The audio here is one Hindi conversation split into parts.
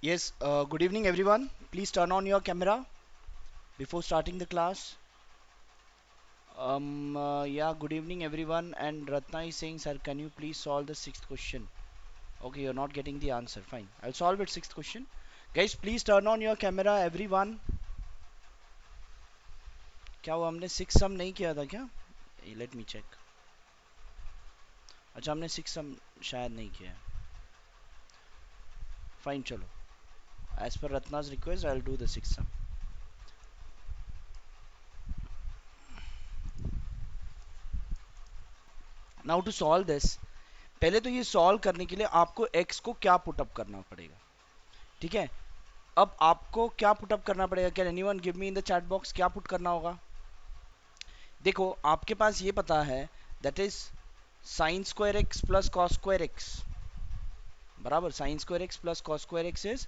Yes, good evening everyone. Please turn on your camera before starting the class. Yeah, good evening everyone. And Ratna is saying, sir, can you please solve the sixth question? Okay, you're not getting the answer. Fine. I'll solve it sixth question. Guys, please turn on your camera everyone. क्या वो हमने सिक्स सम नहीं किया था क्या? Let me check. अच्छा हमने सिक्स सम शायद नहीं किया है. फाइन चलो. As per Ratna's request, I'll do the sixth sum. Now to solve this, पहले तो ये सॉल्व करने के लिए आपको x को क्या पुटअप करना पड़ेगा. ठीक है. अब आपको क्या पुटअप करना पड़ेगा? Can anyone give me in the chat box क्या पुट करना होगा? देखो आपके पास ये पता है that is sine square x plus cos square x बराबर sine square x plus cos square x is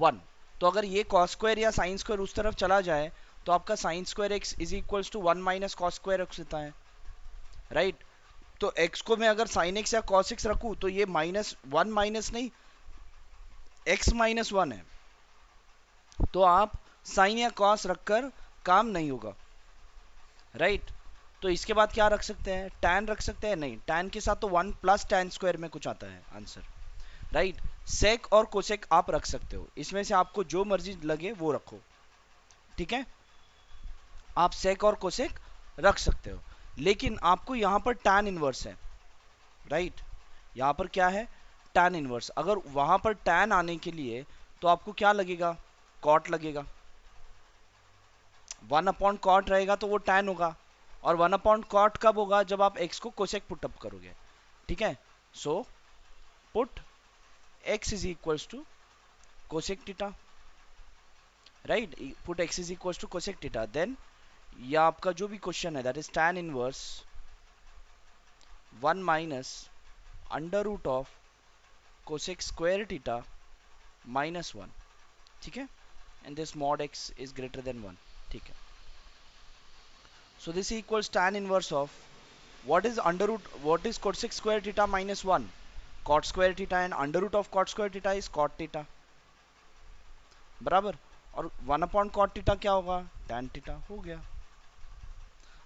1. तो अगर ये कॉस स्क्वायर या साइन स्क्वायर उस तरफ चला जाए तो आपका sine square x is equals to 1 minus cos square x होता है. राइट. तो x को मैं अगर साइन एक्स या कॉस एक्स रखूं तो ये माइनस वन माइनस नहीं x माइनस वन है. तो आप साइन या कॉस रखकर काम नहीं होगा. राइट. तो इसके बाद क्या रख सकते हैं? tan रख सकते हैं. नहीं, tan के साथ तो 1 प्लस tan स्क्वायर में कुछ आता है आंसर. राइट. सेक और कोसेक आप रख सकते हो. इसमें से आपको जो मर्जी लगे वो रखो. ठीक है. आप सेक और कोसेक रख सकते हो. लेकिन आपको यहां पर tan इनवर्स है. राइट. यहां पर क्या है? tan inverse. अगर वहां पर tan आने के लिए तो आपको क्या लगेगा? कॉट लगेगा. 1 अपॉन कॉट रहेगा तो वो tan होगा. और 1 अपॉन कॉट कब होगा? जब आप x को कोसेक पुटअप करोगे. ठीक है. So put x is equals to cosec theta. Right. Put x is equals to cosec theta. Then या आपका जो भी क्वेश्चन है that is tan inverse 1 minus under root of cosec square theta minus 1. ठीक है. And this mod x is greater than 1. ठीक है. So this equals tan inverse of what is under root, what is cot 6 square theta minus 1? Cot square theta and under root of cot square theta is cot theta. बराबर. और 1 अपॉन cot theta क्या होगा? tan theta हो गया.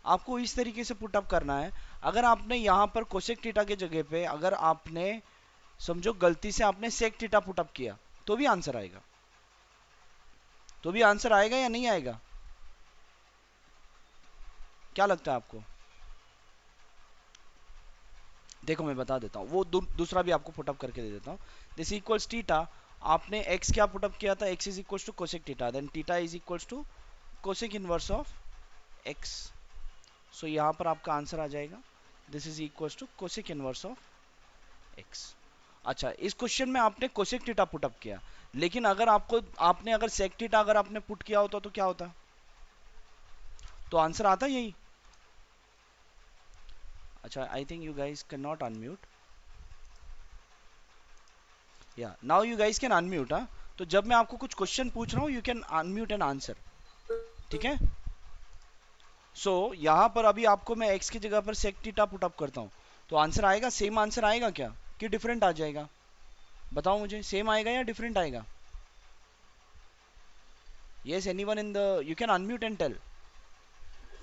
आपको इस तरीके से पुट अप करना है. अगर आपने यहां पर कोसेक थीटा के जगह पे अगर आपने समझो गलती से आपने सेक थीटा पुट अप किया तो भी आंसर आएगा. तो भी आंसर आएगा या नहीं आएगा? क्या लगता है आपको? देखो मैं बता देता हूँ. वो दूसरा भी आपको पुटअप करके दे देता हूँ. This equals theta. आपने x क्या पुटअप किया था? x is equals to cosec theta. Then theta is equals to cosec inverse of x. So यहाँ पर आपका आंसर आ जाएगा. This is equals to cosec inverse of x. अच्छा, इस क्वेश्चन में आपने कोसेक थीटा पुटअप किया. लेकिन अगर आपको आपने अगर सेक थीटा अगर आपने पुट किया होता तो क्या होता? तो आंसर आता यही. अच्छा, I think you guys can not unmute. Yeah now you guys can unmute. हाँ. तो जब मैं आपको कुछ क्वेश्चन पूछ रहा हूँ you can unmute and answer. ठीक है. सो यहाँ पर अभी आपको मैं x की जगह पर sec थीटा पुट अप करता हूँ तो आंसर आएगा. सेम आंसर आएगा क्या कि डिफरेंट आ जाएगा? बताओ मुझे. सेम आएगा या डिफरेंट आएगा? Yes anyone in the you can unmute and tell.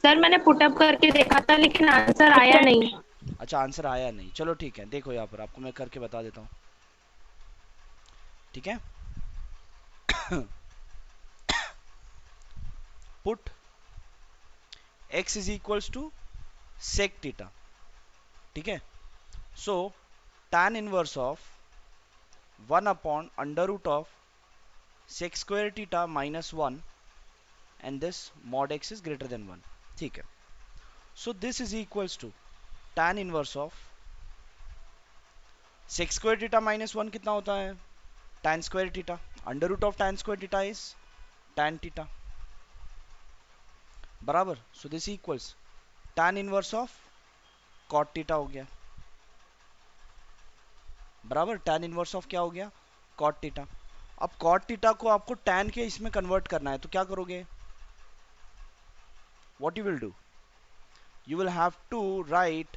Sir मैंने पुटअप करके देखा था लेकिन आंसर आया नहीं. अच्छा आंसर आया नहीं. चलो ठीक है. देखो यहाँ पर आपको मैं करके बता देता हूँ. ठीक है. Put x is equals to sec theta. ठीक है. So tan inverse of 1 upon under root of sec square theta minus 1 and this mod x is greater than 1. ठीक है. So this is equals to tan inverse of sec square theta minus 1 कितना होता है? tan square theta. Under root of tan square theta is tan theta. बराबर. So this equals tan inverse of cot theta हो गया. बराबर. tan inverse of क्या हो गया? cot theta. अब cot theta को आपको tan के इसमें कन्वर्ट करना है तो क्या करोगे? What you will do? You will have to write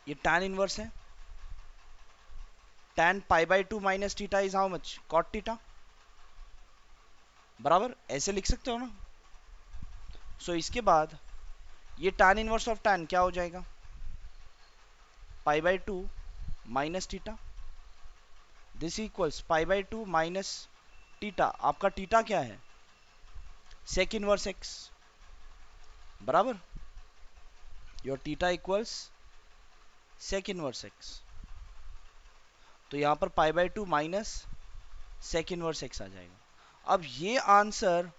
ये tan inverse है. tan pi by 2 minus theta is how much, cot theta, बराबर ऐसे लिख सकते हो ना। सो इसके बाद ये tan इनवर्स ऑफ tan क्या हो जाएगा, pi by 2 minus theta, this equals pi by 2 minus theta, आपका थीटा क्या है, sec इनवर्स x, बराबर your theta equals sec inverse x। तो यहां पर pi by 2 minus sec inverse x आ जाएगा। अब ये आंसर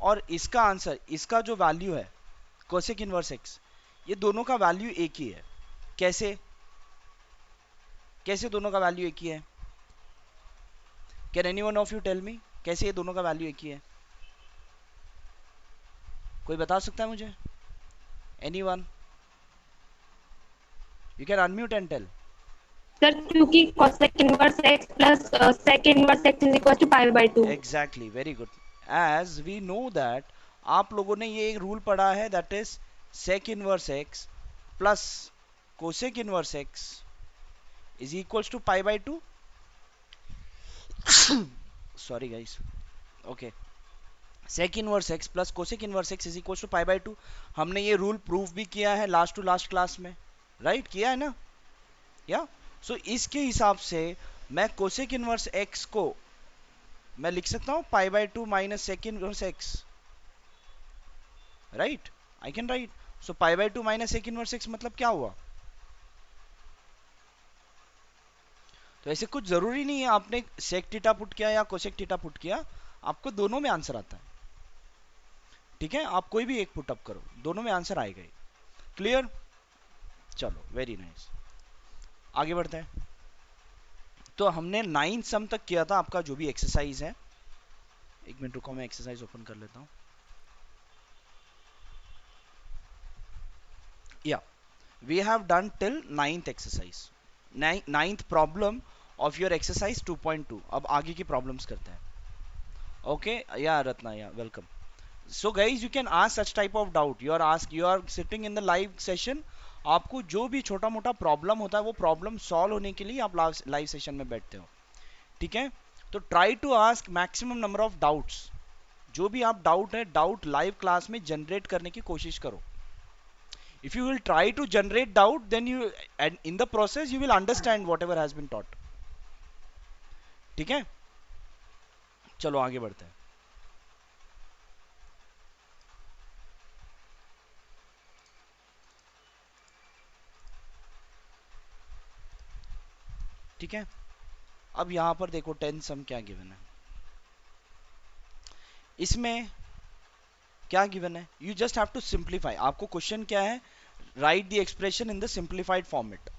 और इसका आंसर, इसका जो वैल्यू है कोसेक इनवर्स x, ये दोनों का वैल्यू एक ही है। कैसे, कैसे दोनों का वैल्यू एक ही है, can anyone of you tell me, कैसे ये दोनों का वैल्यू एक ही है, कोई बता सकता है मुझे, anyone, you can unmute and tell. Sir क्योंकि cosec inverse x plus sec inverse x is equal to pi by 2। Exactly, very good. As we know that, आप लोगों ने ये एक रूल पढ़ा है, that is sec inverse x plus cosec inverse x is equals to pi by 2। Sorry guys, okay, sec inverse x plus cosec inverse x is equals to pi by 2। हमने ये रूल प्रूफ भी किया है लास्ट टू लास्ट क्लास में, राइट किया है ना, या सो इसके हिसाब से मैं कोसेक इनवर्स x को मैं लिख सकता हूं पाई by 2 minus sec inverse x, right, I can right. So pi by 2 minus sec inverse x मतलब क्या हुआ। तो ऐसे कुछ जरूरी नहीं है आपने sec थीटा पुट किया या कोसेक थीटा पुट किया, आपको दोनों में आंसर आता है, ठीक है, आप कोई भी एक पुटअप करो, दोनों में आंसर आएगा ही। क्लियर, चलो वेरी नाइस, आगे बढ़ते हैं। तो हमने 9 सम तक किया था आपका जो भी एक्सरसाइज है, एक मिनट रुको मैं एक्सरसाइज ओपन कर लेता हूं, या we have done till 9th exercise, 9th problem of your exercise 2.2। अब आगे की प्रॉब्लम्स करते हैं, ओके, या रत्ना, या welcome. So guys, you can ask such type of doubt, you are sitting in the live session, आपको जो भी छोटा मोटा प्रॉब्लम होता है वो प्रॉब्लम सॉल्व होने के लिए आप लाइव सेशन में बैठते हो, ठीक है। तो try to ask maximum number of doubts, जो भी आप डाउट है, डाउट लाइव क्लास में जनरेट करने की कोशिश करो। If you will try to generate doubt, then you in the process you will understand whatever has been taught, ठीक है। चलो आगे बढ़ते हैं। ठीक है, अब यहां पर देखो 10 सम क्या गिवन है, इसमें क्या गिवन है, you just have to simplify. आपको क्वेश्चन क्या है, write the expression in the simplified format,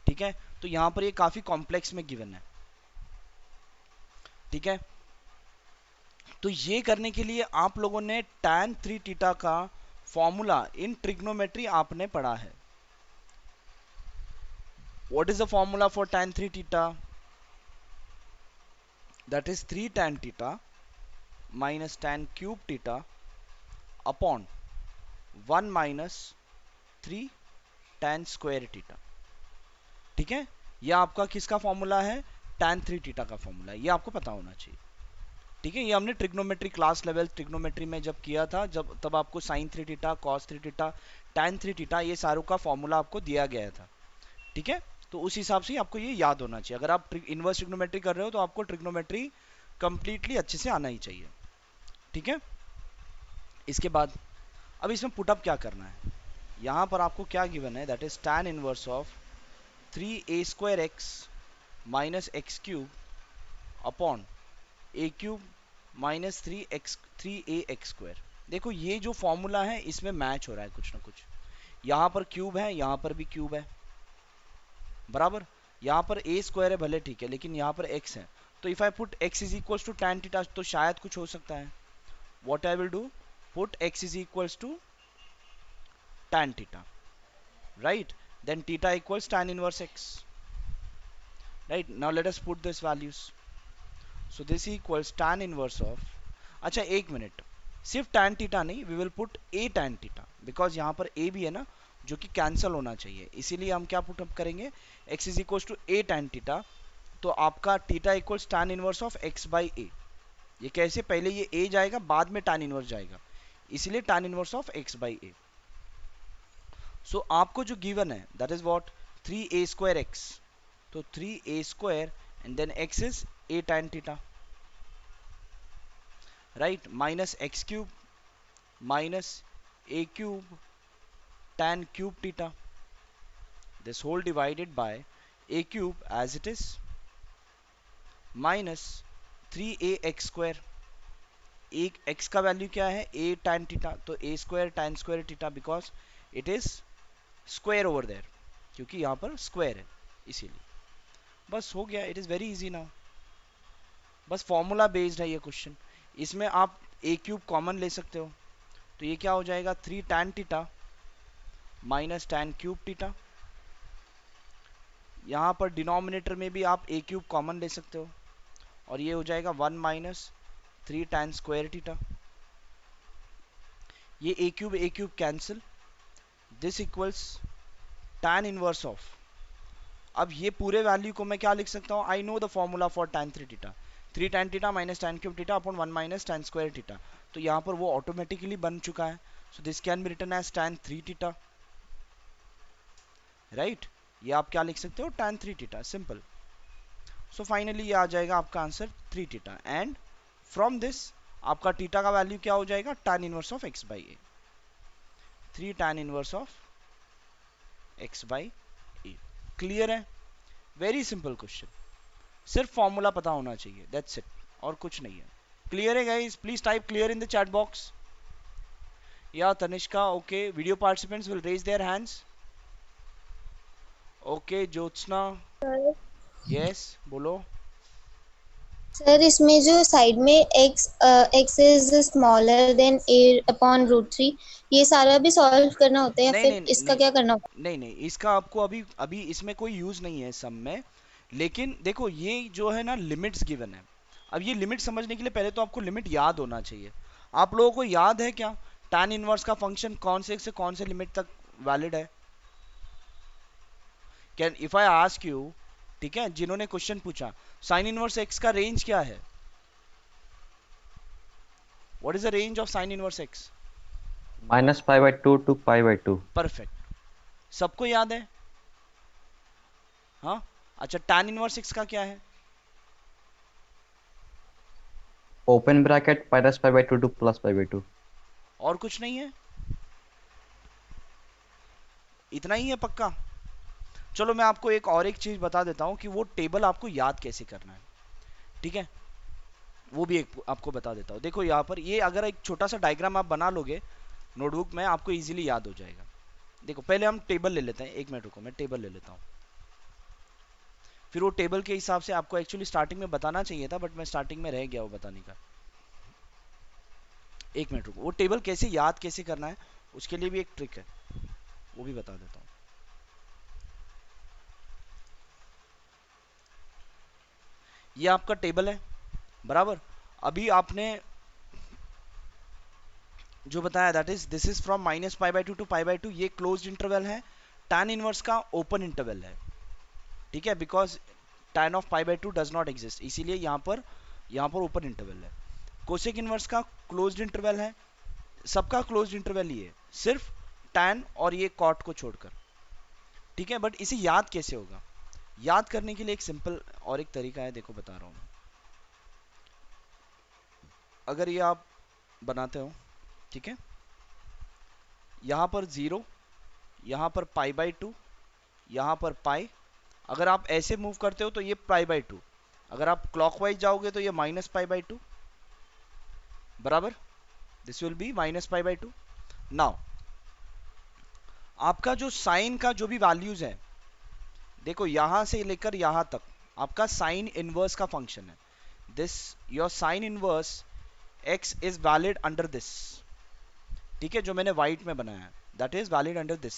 ठीक है। तो यहां पर ये काफी कॉम्प्लेक्स में गिवन है, ठीक है। तो ये करने के लिए आप लोगों ने tan 3 थीटा का फॉर्मूला इन ट्रिग्नोमेट्री आपने पढ़ा है। What is the formula for tan 3 theta, that is 3 tan theta minus tan cube theta upon 1 minus 3 tan square theta, ठीक है। यह आपका किसका फॉर्मूला है, tan 3 थीटा का फॉर्मूला, ये आपको पता होना चाहिए, ठीक है। ये हमने ट्रिग्नोमेट्री क्लास लेवल ट्रिग्नोमेट्री में जब किया था, जब तब आपको sin 3 theta, cos 3 theta, tan 3 theta, ये सारों का फॉर्मूला आपको दिया गया था, ठीक है। तो उस हिसाब से आपको ये याद होना चाहिए। अगर आप इनवर्स ट्रिग्नोमेट्री कर रहे हो तो आपको ट्रिग्नोमेट्री कंप्लीटली अच्छे से आना ही चाहिए, ठीक है। इसके बाद अब इसमें पुटअप क्या करना है, यहां पर आपको क्या गिवन है, that is tan inverse of 3a square x minus x cube upon A cube minus 3a x square. देखो ये जो फॉर्मूला है इसमें मैच हो रहा है कुछ ना कुछ, यहां पर क्यूब है, यहां पर भी क्यूब है, बराबर, यहां पर a स्क्वायर है भले, ठीक है, लेकिन यहां पर x है। तो if I put x is equals to tan theta, तो शायद कुछ हो सकता है। What I will do, put x is equals to tan theta, right, then theta equals tan inverse x, right। Now let us put this values, so this equals tan inverse of, अच्छा एक मिनट, सिर्फ tan theta नहीं, we will put a tan theta, because यहाँ पर a भी है ना जो कि कैंसिल होना चाहिए, इसीलिए हम क्या पुट अप करेंगे, x is equals to a tan theta तो आपका theta equals tan inverse of x by a. ये कैसे, पहले ये a जाएगा बाद में tan इनवर्स जाएगा, इसलिए tan inverse of x by a. So आपको जो गिवन है that is what, 3a square x, तो 3a square and then x is a tan theta, right, minus x cube minus a cube tan cube theta, this whole divided by a cube as it is minus 3ax square। एक x का वैल्यू क्या है, a tan थीटा, तो a square tan square theta because it is square over there, क्योंकि यहाँ पर स्क्वायर है इसीलिए। बस हो गया, it is very easy now. बस फॉर्मूला बेस्ड है ये क्वेश्चन। इसमें आप a क्यूब कॉमन ले सकते हो, तो ये क्या हो जाएगा, 3 tan theta minus tan cube theta. यहाँ पर डिनोमिनेटर में भी आप a क्यूब कॉमन ले सकते हो, और ये हो जाएगा 1 माइनस 3 tan स्क्वायर थीटा। ये a cube cancel, this equals tan inverse of, अब ये पूरे वैल्यू को मैं क्या लिख सकता हूँ, I know the formula for tan 3 theta, 3 tan theta minus tan cube theta upon 1 minus tan square theta, तो यहाँ पर वो ऑटोमेटिकली बन चुका है। So this can be written as tan 3 theta, right. ये आप क्या लिख सकते हो, tan 3 theta, simple. So finally ये आ जाएगा आपका answer 3 theta, and from this आपका थीटा का वैल्यू क्या हो जाएगा, tan inverse of x by A, 3 tan inverse of x by A. Clear है, वेरी सिंपल क्वेश्चन, सिर्फ फॉर्मूला पता होना चाहिए, दैट्स इट, और कुछ नहीं है। क्लियर है guys, please type clear in the chat box. Yeah Tanishka, okay, video participants will raise their hands. Okay Jyotsna, sir yes बोलो। सर इसमें जो साइड में x is smaller than a upon root three, ये सारा भी सॉल्व करना होता है या नहीं फिर नहीं इसका नहीं क्या करना होता नहीं नहीं, इसका आपको अभी अभी इसमें कोई यूज नहीं है सम में, लेकिन देखो ये जो है ना लिमिट्स गिवन है। अब ये लिमिट समझने के लिए पहले तो आपको लिमिट याद होना चाहिए। आप लोगों को याद है क्या, tan इनवर्स का फंक्शन कौन से कौन से लिमिट तक वैलिड है? Can if I ask you, ठीक है, जिन्होंने क्वेश्चन पूछा साइन इनवर्स एक्स का रेंज क्या है, what is the range of sine inverse x? -π/2 to π/2। Perfect, सबको याद है? हाँ, अच्छा tan इनवर्स एक्स का क्या है? Open bracket -π/2 to +π/2। और कुछ नहीं है, इतना ही है पक्का? चलो मैं आपको एक चीज बता देता हूँ कि वो टेबल आपको याद कैसे करना है, ठीक है, वो भी एक आपको बता देता हूँ। देखो यहाँ पर ये अगर एक छोटा सा डायग्राम आप बना लोगे नोटबुक में, आपको इजीली याद हो जाएगा। देखो पहले हम टेबल ले लेते हैं, एक मिनट रुको, मैं टेबल ले लेता हूँ, फिर वो टेबल के हिसाब से आपको एक्चुअली स्टार्टिंग में बताना चाहिए था, बट मैं स्टार्टिंग में रह गया वो बताने का। एक मिनट रुको, वो टेबल कैसे याद कैसे करना है उसके लिए भी एक ट्रिक है, वो भी बता देता हूँ। ये आपका टेबल है, बराबर। अभी आपने जो बताया that is this is from -π/2 to π/2, ये क्लोज्ड इंटरवल है, tan इनवर्स का ओपन इंटरवल है, ठीक है, because tan of π/2 does not exist, इसीलिए यहाँ पर ओपन इंटरवल है। कोसेक इनवर्स का क्लोज्ड इंटरवल है, सबका क्लोज्ड इंटरवल ही है, सिर्फ tan और ये कॉट को छोड़कर, ठीक है। बट इसे याद कैसे होगा, याद करने के लिए एक सिंपल और एक तरीका है, देखो बता रहा हूँ। अगर ये आप बनाते हो, ठीक है, यहाँ पर 0, यहाँ पर π/2, यहाँ पर पाई, अगर आप ऐसे मूव करते हो तो ये π/2, अगर आप क्लॉकवाइज जाओगे तो ये -π/2, बराबर, दिस विल बी -π/2। नाउ आपका जो साइन का जो भी वैल्यूज है, देखो यहां से लेकर यहां तक आपका साइन इनवर्स का फंक्शन है, this your sine inverse x is valid under this, ठीक है, जो मैंने व्हाइट में बनाया है that is valid under this.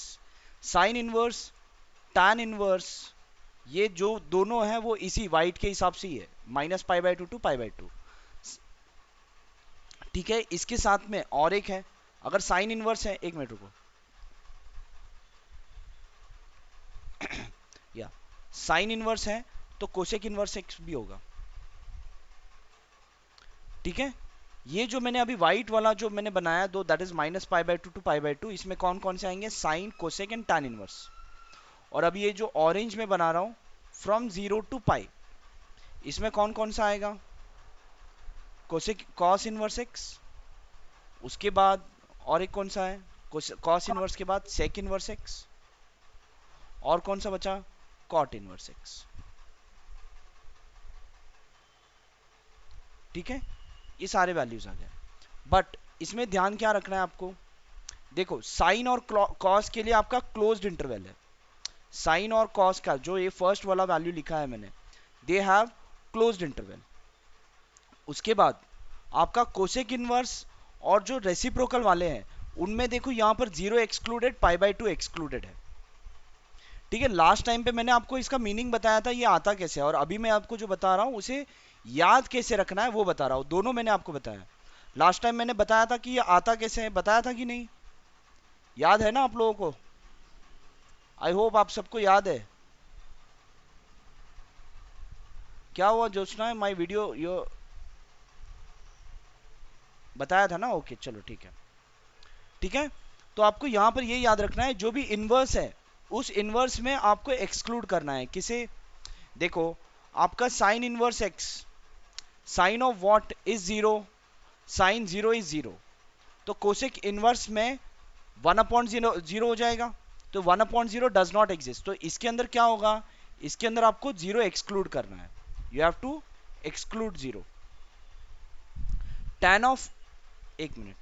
Sine inverse, tan inverse, ये जो दोनों है वो इसी वाइट के हिसाब से ही है, -π/2 टू π/2, ठीक है। इसके साथ में और एक है, अगर साइन इनवर्स है, एक मिनट रुको, या साइन इनवर्स है तो कोसेक इनवर्स एक्स भी होगा। ठीक है, ये जो मैंने अभी व्हाइट वाला जो मैंने बनाया दो, दैट इज -π/2 टू π/2, इसमें कौन कौन से आएंगे, sine, cosec and tan inverse. और अभी ये जो ऑरेंज में बना रहा हूं फ्रॉम 0 टू पाई, इसमें कौन कौन सा आएगा, कोसेक कॉस इनवर्स एक्स, उसके बाद और एक कौन सा है, कॉस इनवर्स के बाद सेक इनवर्स एक्स, और कौन सा बचा, कॉट इनवर्स एक्स। ठीक है, ये सारे वैल्यूज आ गए। बट इसमें ध्यान क्या रखना है आपको, देखो साइन और कॉस के लिए आपका क्लोज्ड इंटरवल है, साइन और कॉस का जो ये फर्स्ट वाला वैल्यू लिखा है मैंने, दे हैव क्लोज्ड इंटरवल। उसके बाद आपका कोसेक इनवर्स और जो रेसिप्रोकल वाले हैं उनमें देखो यहां पर 0 एक्सक्लूडेड, π/2 एक्सक्लूडेड है। ठीक है, लास्ट टाइम पे मैंने आपको इसका मीनिंग बताया था ये आता कैसे है, और अभी मैं आपको जो बता रहा हूं उसे याद कैसे रखना है वो बता रहा हूं, दोनों मैंने आपको बताया। लास्ट टाइम मैंने बताया था कि ये आता कैसे है, बताया था कि नहीं, याद है ना आप लोगों को, आई होप आप सबको याद है। क्या हुआ जोशना है, माई वीडियो यो बताया था ना, ओके चलो ठीक है। ठीक है, तो आपको यहां पर ये याद रखना है जो भी इनवर्स है उस इनवर्स में आपको एक्सक्लूड करना है किसे, देखो आपका sine inverse x, sine of what is 0, sine 0 is 0, तो कोसेक इनवर्स में 1/0 हो जाएगा, तो 1/0 डज नॉट एग्जिस्ट, तो इसके अंदर क्या होगा, इसके अंदर आपको 0 एक्सक्लूड करना है, you have to exclude 0। tan of, एक मिनट,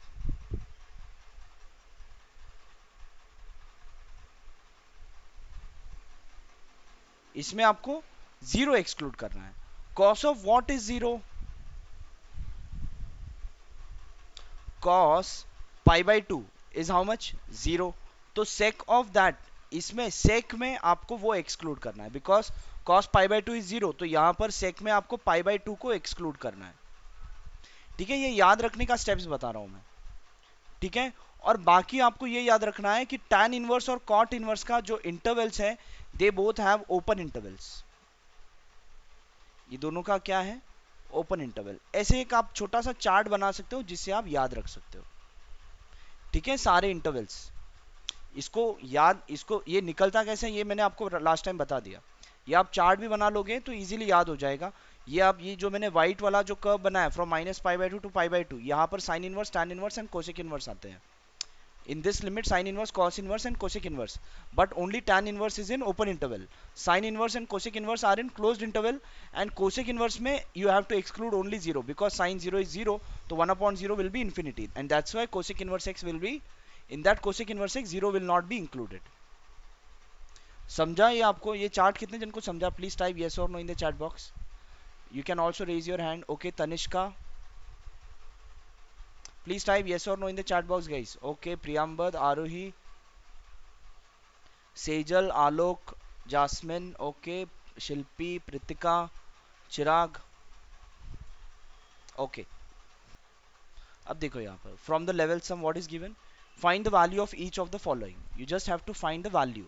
इसमें आपको 0 एक्सक्लूड करना है। cos of what is 0, cos π/2 is how much, 0, तो sec ऑफ दैट, इसमें sec में आपको वो एक्सक्लूड करना है, बिकॉज cos π/2 इज 0, तो यहां पर sec में आपको π/2 को एक्सक्लूड करना है। ठीक है, ये याद रखने का स्टेप्स बता रहा हूं मैं। ठीक है, और बाकी आपको ये याद रखना है कि tan इनवर्स और cot इनवर्स का जो इंटरवल्स है, they both have open intervals, ये दोनों का क्या है, ओपन इंटरवल। ऐसे एक आप छोटा सा चार्ट बना सकते हो जिससे आप याद रख सकते हो। ठीक है, सारे इंटरवल्स, इसको याद, इसको ये निकलता कैसे है ये मैंने आपको लास्ट टाइम बता दिया, ये आप चार्ट भी बना लोगे तो इजीली याद हो जाएगा। ये आप, ये जो मैंने व्हाइट वाला जो कर्व बनाया फ्रॉम -π/2 टू π/2, यहाँ पर sine inverse, tan inverse and cosec inverse आते हैं। In this limit, sin inverse, cos inverse and cosec inverse, but only tan inverse is in open interval. Sin inverse and cosec inverse are in closed interval, and cosec inverse में you have to exclude only 0 because sin 0 is 0, तो 1/0 will be infinity, and that's why cosec inverse x will be, in that cosec inverse x 0 will not be included. समझा ये आपको, ये चार्ट कितने जन को समझा, please type yes or no in the chat box. You can also raise your hand. Okay, Tanishka, please type yes or no in the chat box guys. Okay, Priyambad, Arohi, Sejal, Alok, Jasmine, okay, Shilpi, Pritika, Chirag, okay. अब देखो यहाँ पर from the level some what is given, find the value of each of the following, you just have to find the value.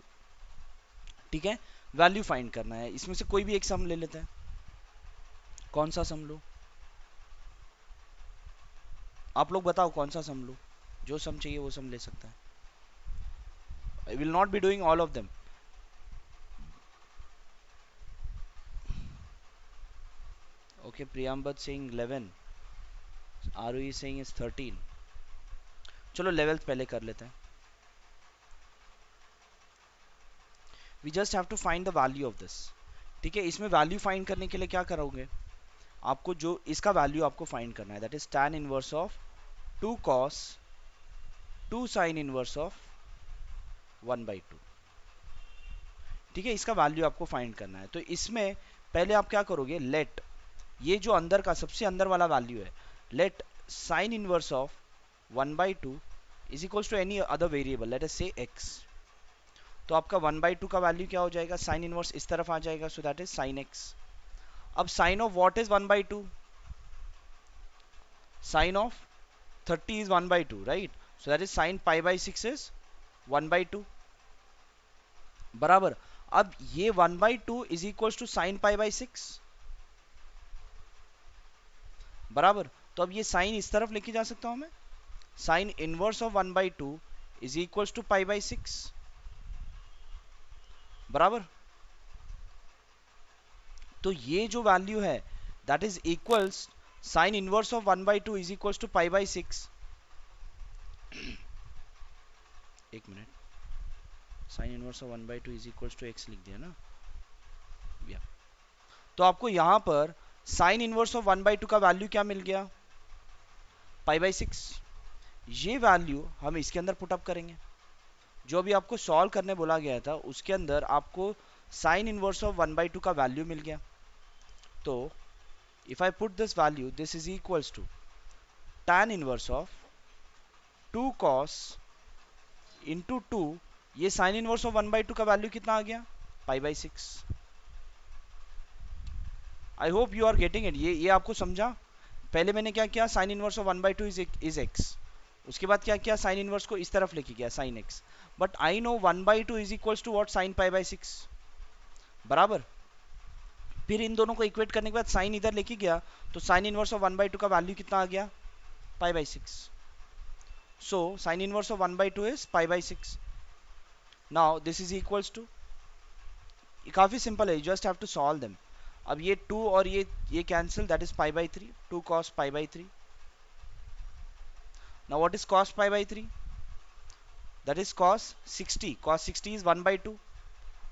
ठीक है, वैल्यू फाइंड करना है, इसमें से कोई भी एक सम ले लेते हैं, कौन सा सम लो, आप लोग बताओ कौन सा सम लो, जो सम चाहिए वो सम ले सकता है। I will not be doing all of them. Okay, Priyambad saying 11, Aru is saying is 13. चलो लेवल्स पहले कर लेते हैं। We just have to find the value of this. ठीक है, इसमें वैल्यू फाइंड करने के लिए क्या करोगे, आपको जो इसका वैल्यू आपको फाइंड करना है, that is tan inverse of 2 cos 2 sin inverse of 1/2। ठीक है, इसका वैल्यू आपको फाइंड करना है, तो इसमें पहले आप क्या करोगे, लेट, ये जो अंदर का सबसे अंदर वाला वैल्यू है, let sine inverse of 1/2 is equals to any other variable, let us say x, तो आपका 1/2 का वैल्यू क्या हो जाएगा, साइन इनवर्स इस तरफ आ जाएगा, so that is sine x। अब sine of what is 1/2, sine of 30 is 1/2, right, so that is sine π/6 is 1/2 बराबर। अब ये 1/2 is equal to sine pi by 6 बराबर। तो अब ये साइन इस तरफ लेके जा सकता हूं मैं, sine inverse of 1/2 is equal to pi by 6 बराबर। तो ये जो वैल्यू है that is equals sine inverse of 1/2 is equal to pi by 6। एक minute, sine inverse of 1/2 is equal to x लिख दिया ना या। तो आपको यहां पर साइन इनवर्स ऑफ 1/2 का वैल्यू क्या मिल गया, पाई बाई 6। ये वैल्यू हम इसके अंदर पुटअप करेंगे, जो भी आपको सॉल्व करने बोला गया था उसके अंदर आपको साइन इनवर्स ऑफ 1/2 का वैल्यू मिल गया। तो if I put this value, this is equals to tan inverse of 2 cos into 2, ये साइन इनवर्स ऑफ 1/2 का वैल्यू कितना आ गया, pi by 6। I hope you are getting it. ये आपको समझा। पहले मैंने क्या किया, sine inverse of 1/2 is x, उसके बाद क्या किया, साइन इनवर्स को इस तरफ लेके गया sine x, but I know 1/2 is equals to what, sine pi by 6 बराबर। फिर इन दोनों को इक्वेट करने के बाद साइन इधर लेके गया, तो साइन इनवर्स ऑफ 1/2 का वैल्यू कितना आ गया, pi by 6। So sine inverse of 1/2 is pi by 6। Now this is equals to, काफी सिंपल है, you just have to solve them. अब ये 2 और ये cancel, that is pi by 3, 2 cos pi by 3। Now what is cos pi by 3, that is cos 60, cos 60 is 1/2,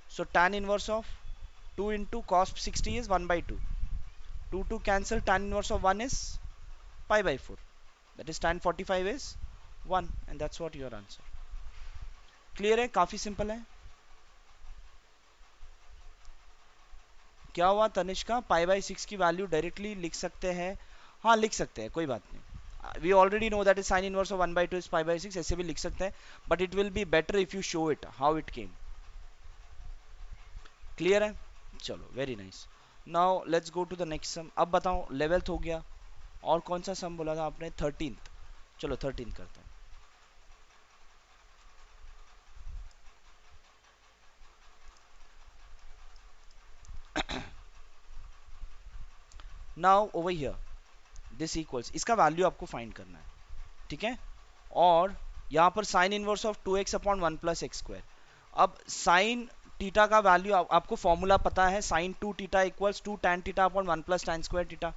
so tan inverse of 2 into cos 60 is 1/2, 2 cancel, tan inverse of 1 is pi by 4, that is tan 45 is 1, and that's what your answer। Clear है, काफी सिंपल है। क्या हुआ तनिष्का, पाई बाई 6 की वैल्यू डायरेक्टली लिख सकते हैं, हाँ लिख सकते हैं, कोई बात नहीं। We already know that is sine inverse of 1/2 is pi by 6, ऐसे भी लिख सकते हैं, but it will be better if you show it how it came. Clear है, चलो very nice. Now let's go to the next sum. अब बताओ 11th हो गया, और कौन सा सम बोला था आपने, 13th। चलो 13th करते हैं। Now over here this equals, इसका वैल्यू आपको फाइंड करना है, ठीक है। और यहाँ पर sine inverse of 2x upon 1 plus x square. अब साइन टीटा का वैल्यू आपको फॉर्मूला पता है, sine 2 theta equals 2 tan theta upon 1 plus tan square theta.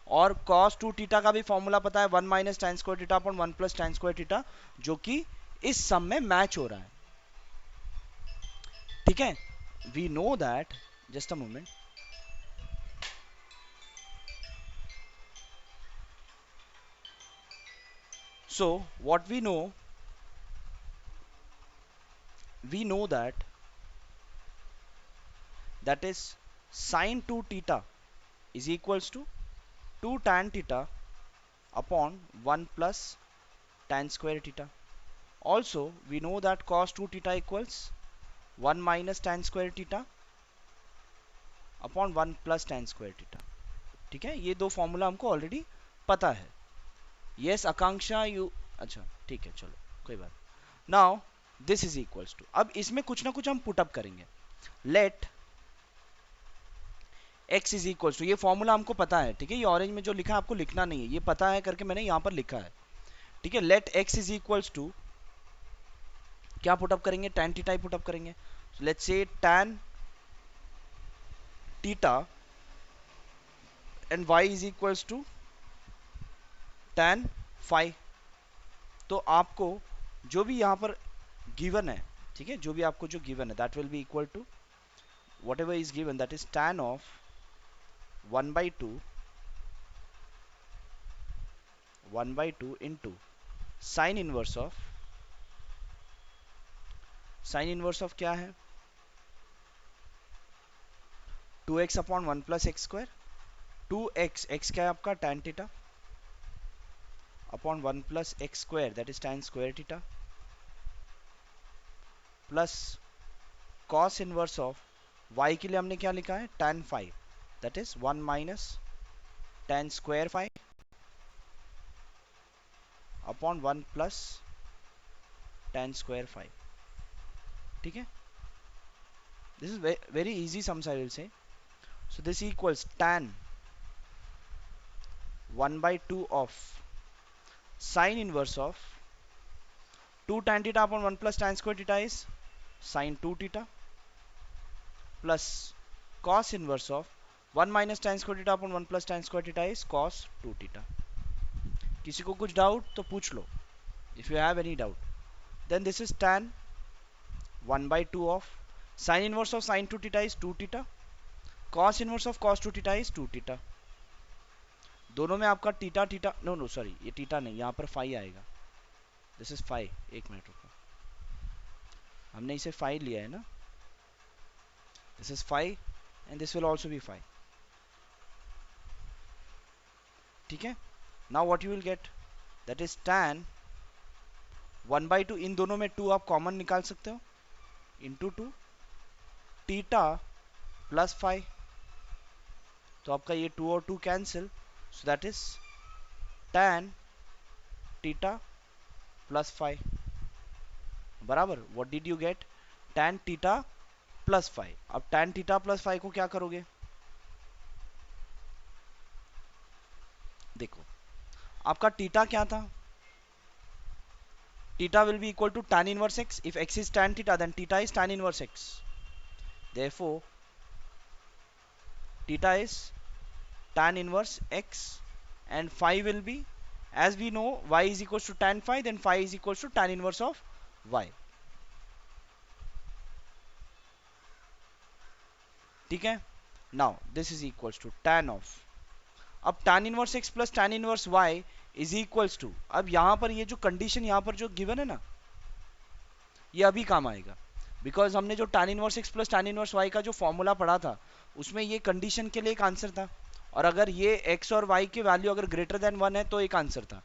और cos 2 टीटा का भी फॉर्मूला पता है, 1 minus tan square theta upon 1 plus tan square theta, जो कि इस सम में मैच हो रहा है, ठीक है। We know that, just a moment, so what we know that is sin 2 theta is equals to 2 tan theta upon 1 plus tan square theta. Also we know that cos 2 theta equals 1 minus tan square theta upon 1 plus tan square theta, ठीक है। ये दो फॉर्मूला हमको ऑलरेडी पता है। यस आकांक्षा, यू, अच्छा ठीक है, चलो कोई बात। Now this is equals to, अब इसमें कुछ ना कुछ हम पुटअप करेंगे। Let x is equals to, ये फॉर्मूला हमको पता है, ठीक है, ये ऑरेंज में जो लिखा है आपको लिखना नहीं है, ये पता है करके मैंने यहाँ पर लिखा है, ठीक है। Let x is equals to, क्या पुटअप करेंगे, tan थीटा ही पुटअप करेंगे। Let's say tan theta and y is equals to tan phi। तो आपको जो भी यहाँ पर गिवन है, ठीक है, जो भी आपको जो गिवन है that will be equal to whatever is given, that is tan of 1/2 into sine inverse of क्या है, 2x upon 1 plus x square, 2x, x क्या है आपका tan theta upon 1 plus x square, that is tan square theta, plus cos inverse of y के लिए हमने क्या लिखा है, tan phi, that is 1 minus tan square phi upon 1 plus tan square phi, ठीक है। This is very easy sums, I will say. So this equals tan 1 by 2 of sine inverse of 2 tan theta upon 1 plus tan square theta is sine 2 theta plus cos inverse of 1 minus tan square theta upon 1 plus tan square theta is cos 2 theta. किसी को कुछ डाउट तो पूछ लो, if you have any doubt. Then this is tan 1 by 2 of sine inverse of sine 2 theta is 2 theta, cos inverse of cos 2 theta is 2 theta. दोनों में आपका theta theta, no no sorry, ये थीटा नहीं, यहाँ पर फाई आएगा. This is phi. एक मिनट रुको, हमने इसे फाई लिया है ना. This is phi and this will also be phi. ठीक है. Now what you will get, that is tan 1 by 2, इन दोनों में 2 आप कॉमन निकाल सकते हो, इंटू 2 थीटा प्लस फाई. तो आपका ये 2 और 2 cancel, so that is tan theta plus phi बराबर what did you get, tan theta plus phi. अब tan थीटा प्लस फाई को क्या करोगे, देखो आपका थीटा क्या था, theta will be equal to tan inverse x. If x is tan theta then theta is tan inverse x. Therefore theta is tan inverse x and phi will be, as we know, y is equals to tan phi, then phi is equals to tan inverse of y. ठीक है. Now this is equals to tan of, अब tan inverse x plus tan inverse y is equals to, अब यहां पर ये जो कंडीशन यहां पर जो गिवन है ना, ये अभी काम आएगा, बिकॉज हमने जो tan inverse x plus tan inverse y का जो फॉर्मूला पढ़ा था उसमें ये कंडीशन के लिए एक आंसर था, और अगर ये x और y की वैल्यू अगर ग्रेटर देन 1 है तो एक आंसर था.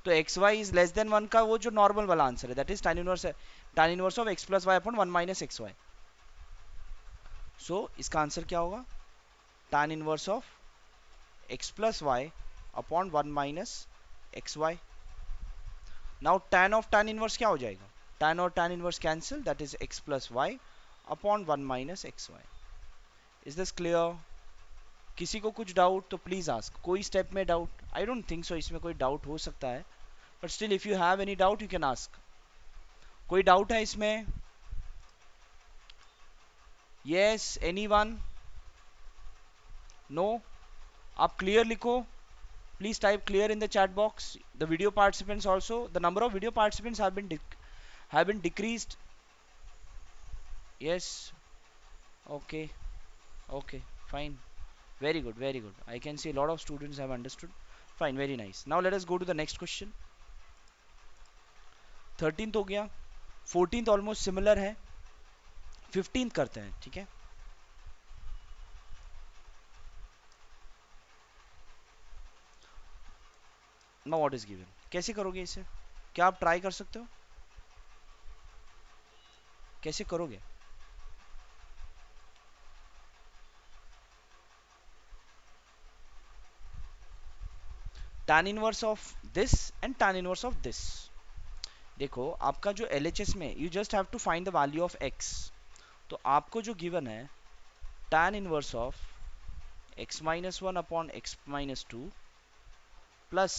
तो x y is less than 1 का वो जो नॉर्मल वाला आंसर है, that is tan inverse of x plus y upon 1 minus x y. So इसका आंसर क्या होगा, tan inverse of x plus y upon 1 minus xy. Now tan of tan inverse क्या हो जाएगा, tan और tan inverse cancel, that is x plus y upon 1 minus xy. Is this clear? किसी को कुछ डाउट तो प्लीज आस्क. कोई स्टेप में doubt, I don't think so इसमें कोई डाउट हो सकता है, but still if you have any doubt you can ask. कोई डाउट है इसमें? Yes, anyone? नो? आप क्लियर लिखो. Please type clear in the chat box. The video participants also, the number of video participants have been decreased. Yes. Okay. Okay. Fine. Very good. Very good. I can see a lot of students have understood. Fine. Very nice. Now let us go to the next question. 13th हो गया. 14th almost similar है. 15th करते हैं. ठीक है. Now what is given? कैसे करोगे इसे? क्या आप ट्राई कर सकते हो? कैसे करोगे? tan inverse of this and tan inverse of this. देखो आपका जो LHS में you just have to find the value of x. तो आपको जो गिवन है tan inverse of x minus 1 upon x minus 2 plus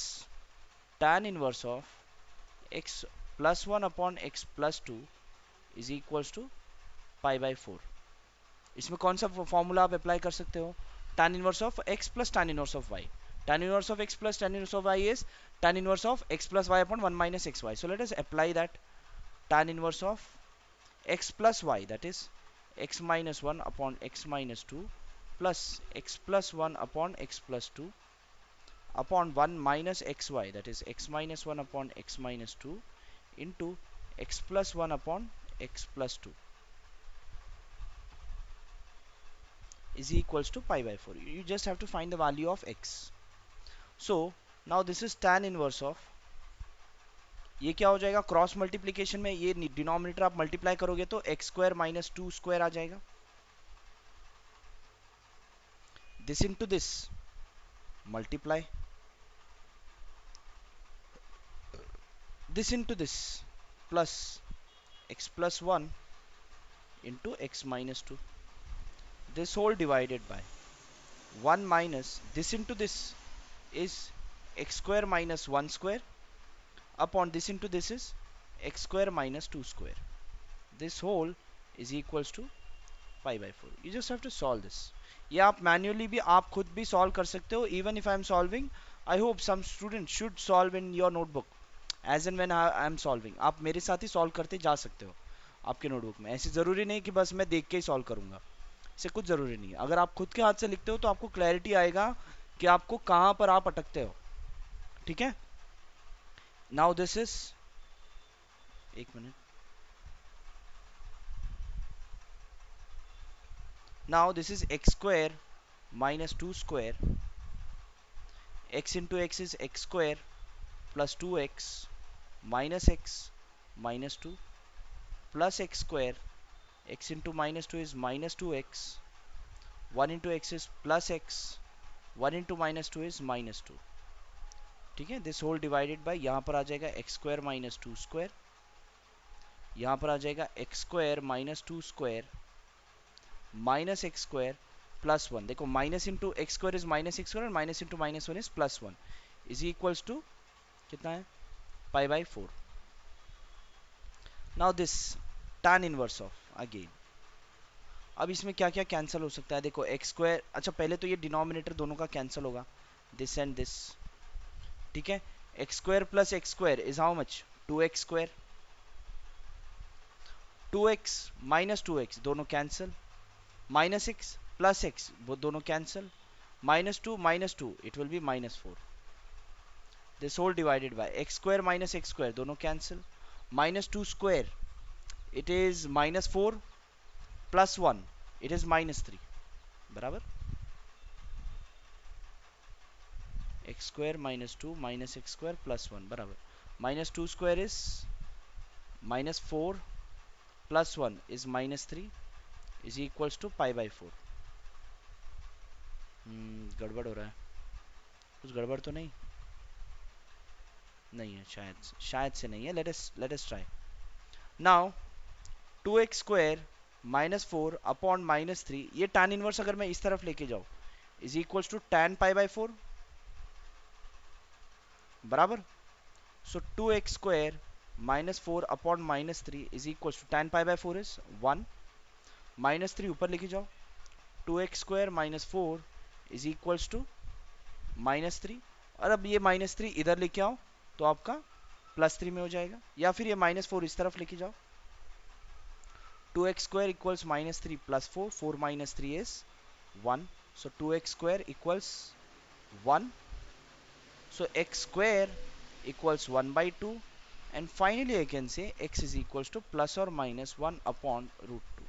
tan inverse of x plus 1 upon x plus 2 is equals to pi by 4. इसमें कौन सा फॉर्मूला आप अप्लाई कर सकते हो, tan inverse of x plus tan inverse of y. tan inverse of x plus tan inverse of y is tan inverse of x plus y upon 1 minus xy. So let us apply that. Tan inverse of x plus y, that is x minus 1 upon x minus 2 plus x plus 1 upon x plus 2 upon 1 minus xy, that is x minus 1 upon x minus 2 into x plus 1 upon x plus 2 is equals to pi by 4. You just have to find the value of x. So now this is tan inverse of, ये क्या हो जाएगा, क्रॉस मल्टीप्लीकेशन में ये डिनोमिनेटर आप मल्टीप्लाई करोगे तो एक्स स्क्वायर माइनस 2 स्क्वायर आ जाएगा. This into this multiply, this into this plus x plus 1 into x minus 2. this whole divided by 1 minus this into this is x square minus 1 square upon this into this is x square minus 2 square. This whole is equals to pi by 4. You just have to solve this. ये आप मैन्युअली भी आप खुद भी सॉल्व कर सकते हो. Even if I am solving, I hope some student should solve in your notebook as and when I am solving. आप मेरे साथ ही सॉल्व करते जा सकते हो आपके नोटबुक में. ऐसे ज़रूरी नहीं कि बस मैं देख के ही सॉल्व करूंगा, इससे कुछ ज़रूरी नहीं है. अगर आप खुद के हाथ से लिखते हो तो आपको क्लैरिटी आएगा कि आपको कहाँ पर आप अटकते हो. ठीक है. नाउ दिस इज, एक minute. Now this is x square minus 2 square. X into x is x square plus 2x minus x minus 2 plus x square. X into minus 2 is minus 2x. 1 into x is plus x. 1 into minus 2 is minus 2. ठीक है. This whole divided by, यहाँ पर आ जाएगा x square minus 2 square. यहाँ पर आ जाएगा x square minus 2 square minus x square plus 1. देखो minus into x square is minus x square और minus into minus 1 is plus 1 is equals to कितना है, pi by 4. Now this tan inverse of again. अब इसमें क्या क्या कैंसिल हो सकता है. देखो एक्स स्क्वायर, अच्छा पहले तो ये डिनोमिनेटर दोनों का कैंसिल होगा, दिस एंड दिस. ठीक है. X square plus x square is how much, 2x square. 2x minus 2x दोनों cancel. Minus x plus x वो दोनों cancel. Minus 2 it will be minus 4. This whole divided by x square minus x square दोनों cancel. Minus 2 square it is minus 4 plus 1 it is minus 3 बराबर. X square minus 2 minus x square plus 1 बराबर. Minus 2 square is minus 4 plus 1 is minus 3 is equals to pi by 4. गड़बड़ हो रहा है. कुछ गड़बड़ तो नहीं है. शायद से नहीं है. Let us try. Now 2x square minus 4 upon minus 3, ये tan इनवर्स अगर मैं इस तरफ लेके जाऊं is equals to tan pi by 4 बराबर. So 2x square minus 4 upon minus 3 is equals to tan pi by 4 is 1. Minus 3 ऊपर लेके जाओ, 2x square minus 4 is equals to minus 3. और अब ये माइनस 3 इधर लेके आओ तो आपका प्लस 3 में हो जाएगा. या फिर ये माइनस 4 इस तरफ लेके जाओ, 2x square equals minus 3 plus 4. 4 minus 3 is 1. So 2x square equals 1. So x square equals 1 by 2. And finally I can say x is equals to plus or minus 1 upon root 2.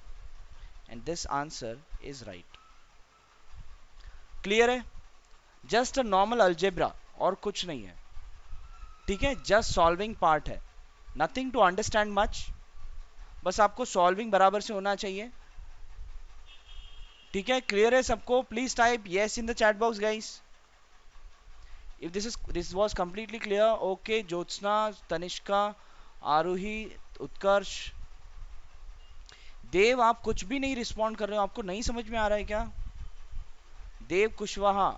And this answer is right. Clear है. जस्ट अ नॉर्मल अलजेब्रा और कुछ नहीं है. ठीक है. जस्ट सॉल्विंग पार्ट है, नथिंग टू अंडरस्टैंड मच. बस आपको सॉल्विंग बराबर से होना चाहिए. ठीक है. क्लियर है सबको. Please type yes in the chat box guys if this was completely clear. okay, Jyotsna, Tanishka, Aarohi, Utkarsh, Dev आप कुछ भी नहीं रिस्पॉन्ड कर रहे हो. आपको नहीं समझ में आ रहा है क्या? Dev Kushwaha,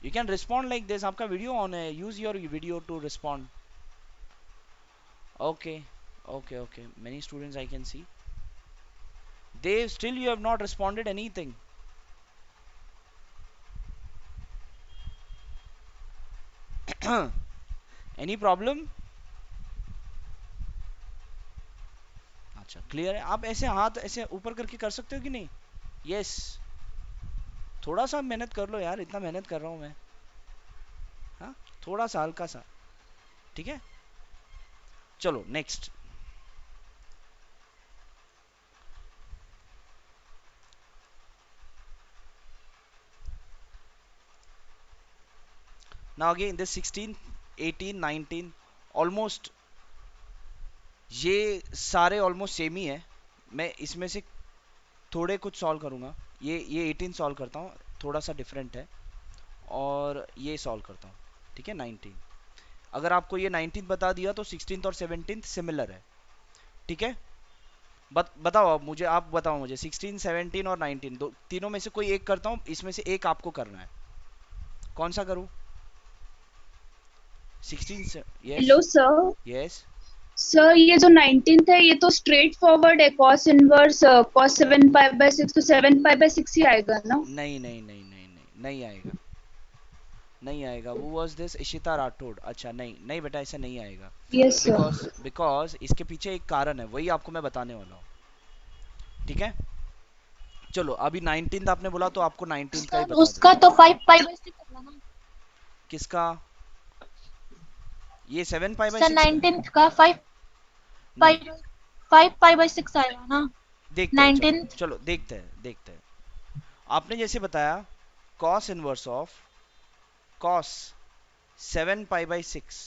you can respond like this. आपका वीडियो ऑन है, use your video to respond. okay many students I can see. Dev, still you have not responded anything. Any problem? अच्छा क्लियर है. आप ऐसे हाथ ऐसे ऊपर करके कर सकते हो कि नहीं? यस. थोड़ा सा मेहनत कर लो यार, इतना मेहनत कर रहा हूं मैं. हाँ थोड़ा सा हल्का सा. ठीक है. चलो next. Now again this 16 18 19 almost ये सारे ऑलमोस्ट सेम ही है. मैं इसमें से थोड़े कुछ सॉल्व करूंगा. ये 18 सॉल्व करता हूँ, थोड़ा सा डिफरेंट है. और ये सॉल्व करता हूँ. ठीक है. 19 अगर आपको ये 19 बता दिया तो 16th और 17th सिमिलर है. ठीक है. बताओ अब मुझे, आप बताओ मुझे 16, 17 और 19 दो तीनों में से कोई एक करता हूँ, इसमें से एक आपको करना है, कौन सा करूँ? 16 yes hello sir. Yes. Sir ये जो 19th है ये तो स्ट्रेट फॉरवर्ड है, cos inverse cos 7 pi by 6, तो 7 पाई बाय 6 ही आएगा ना? नहीं नहीं नहीं नहीं नहीं नहीं आएगा, नहीं आएगा। वो वाज दिस इशिता राठौड़? अच्छा नहीं नहीं बेटा, ऐसा नहीं आएगा। Yes because sir. बिकॉज इसके पीछे एक कारण है, वही आपको मैं बताने वाला हूँ, ठीक है? चलो अभी 19th आपने बोला तो आपको 19th का ही सर बता उसका देता हूँ। तो 5 पाई बाय 6 होगा ना? किसका? ये 7 पाई बाय सर 6 का? 19th का 5 नहीं, पाई 5 पाई बाय 6 आएगा ना? देखते हैं, चलो 19th। चलो देखते हैं। आपने जैसे बताया cos inverse of cos 7 pi by 6,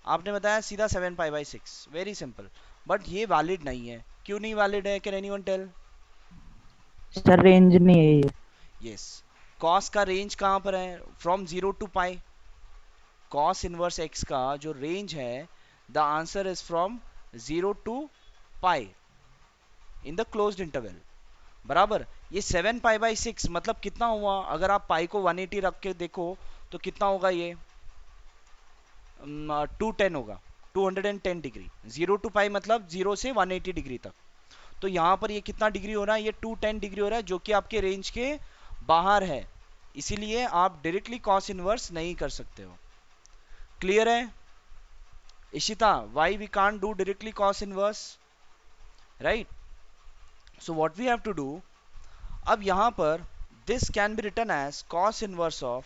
आपने बताया सीधा 7 pi by 6, very simple. But ये वैलिड नहीं है, क्यों नहीं वैलिड है? Can anyone tell? Sir range नहीं है ये। यस, कॉस का रेंज कहाँ पर है? From 0 to pi. Cos inverse x का जो रेंज है, the answer is from 0 to pi in the closed interval, बराबर। ये 7 पाई बाय 6 मतलब कितना हुआ? अगर आप पाई को 180 रख के देखो तो कितना होगा ये? 210 होगा, 210 डिग्री। 0 टू पाई मतलब 0 से 180 डिग्री तक। तो यहाँ पर ये कितना डिग्री हो रहा है? ये 210 डिग्री हो रहा है, जो कि आपके रेंज के बाहर है, इसीलिए आप डायरेक्टली कॉस इनवर्स नहीं कर सकते हो। क्लियर है Ishita? Why we can't do directly cos inverse, right? So what we have to do, अब यहां पर this can be written as cos inverse of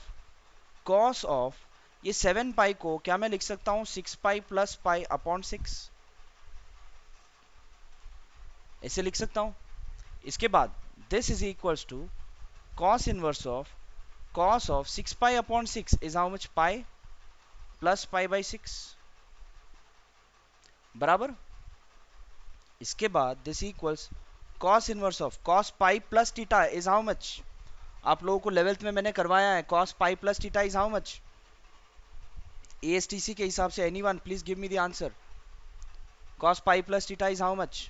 cos of ये 7 पाई को क्या मैं लिख सकता हूं? 6 पाई प्लस पाई अपॉन 6, ऐसे लिख सकता हूं। इसके बाद this is equals to cos inverse of cos of 6 pi upon 6 is how much? Pi plus pi by 6, बराबर। इसके बाद this equals cos inverse of cos pi plus theta is how much? आप लोगों को 11th में मैंने करवाया है, cos pi plus theta is how much? ASTC के हिसाब से anyone please give me the answer. cos pi plus theta is how much?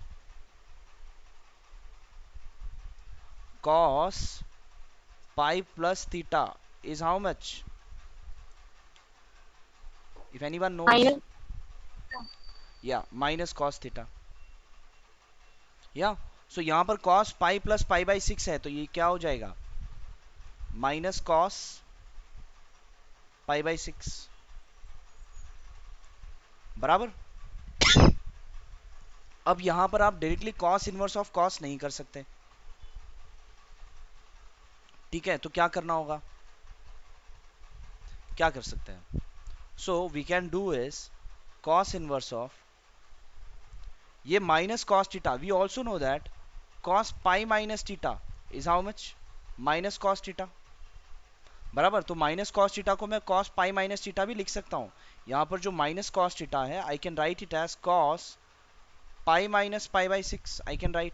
cos pi plus theta is how much? If anyone knows, yeah, minus cos theta. या सो यहां पर cos pi plus pi by 6 है, तो ये क्या हो जाएगा? माइनस cos पाई बाई 6, बराबर। अब यहां पर आप directly cos inverse of cos नहीं कर सकते, ठीक है? तो क्या करना होगा, क्या कर सकते हैं? So we can do is cos inverse of ये minus cos theta, we also know that cos pi minus theta is how much? Minus cos theta, बराबर। तो माइनस cos थीटा को मैं cos पाई माइनस थीटा भी लिख सकता हूं। यहां पर जो माइनस cos थीटा है, I can write it as cos pi minus pi by 6, I can write.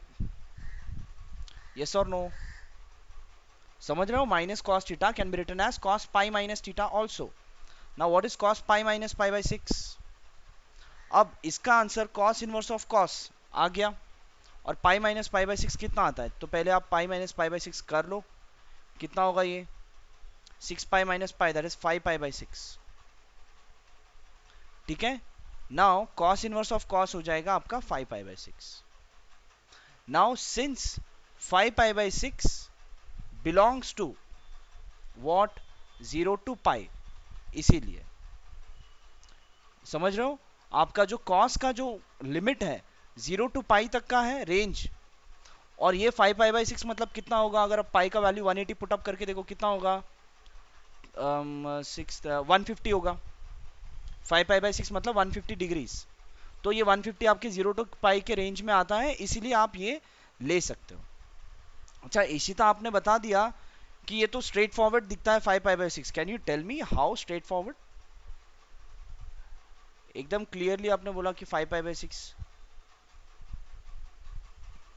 Yes और नो? समझ रहे हो? Minus cos theta can be written as cos pi minus theta also. Now what is cos pi minus pi by 6? अब इसका answer cos inverse of cos आ गया, और पाई माइनस पाई बाई 6 कितना आता है? तो पहले आप पाई माइनस पाई बाई 6 कर लो, कितना होगा ये? 6 pi minus pi, that is 5 pi by 6, ठीक है? Now cos inverse of cos हो जाएगा आपका 5 pi by 6। Now since 5 pi by 6 belongs to what? 0 to pi, इसीलिए समझ रहे हो? आपका जो cos का जो लिमिट है 0 टू पाई तक का है रेंज, और ये 5 पाई बाई 6 मतलब कितना होगा? अगर आप पाई का वैल्यू 180 पुटअप करके देखो कितना होगा? 150 होगा। 5 पाई बाई 6 मतलब 150 डिग्रीज। तो ये 150 आपके 0 टू पाई के रेंज में आता है, इसीलिए आप ये ले सकते हो। अच्छा इशिता, आपने बता दिया कि ये तो स्ट्रेट फॉरवर्ड दिखता है 5 pi by 6, can you tell me how straight forward? एकदम क्लियरली आपने बोला कि 5 pi by 6।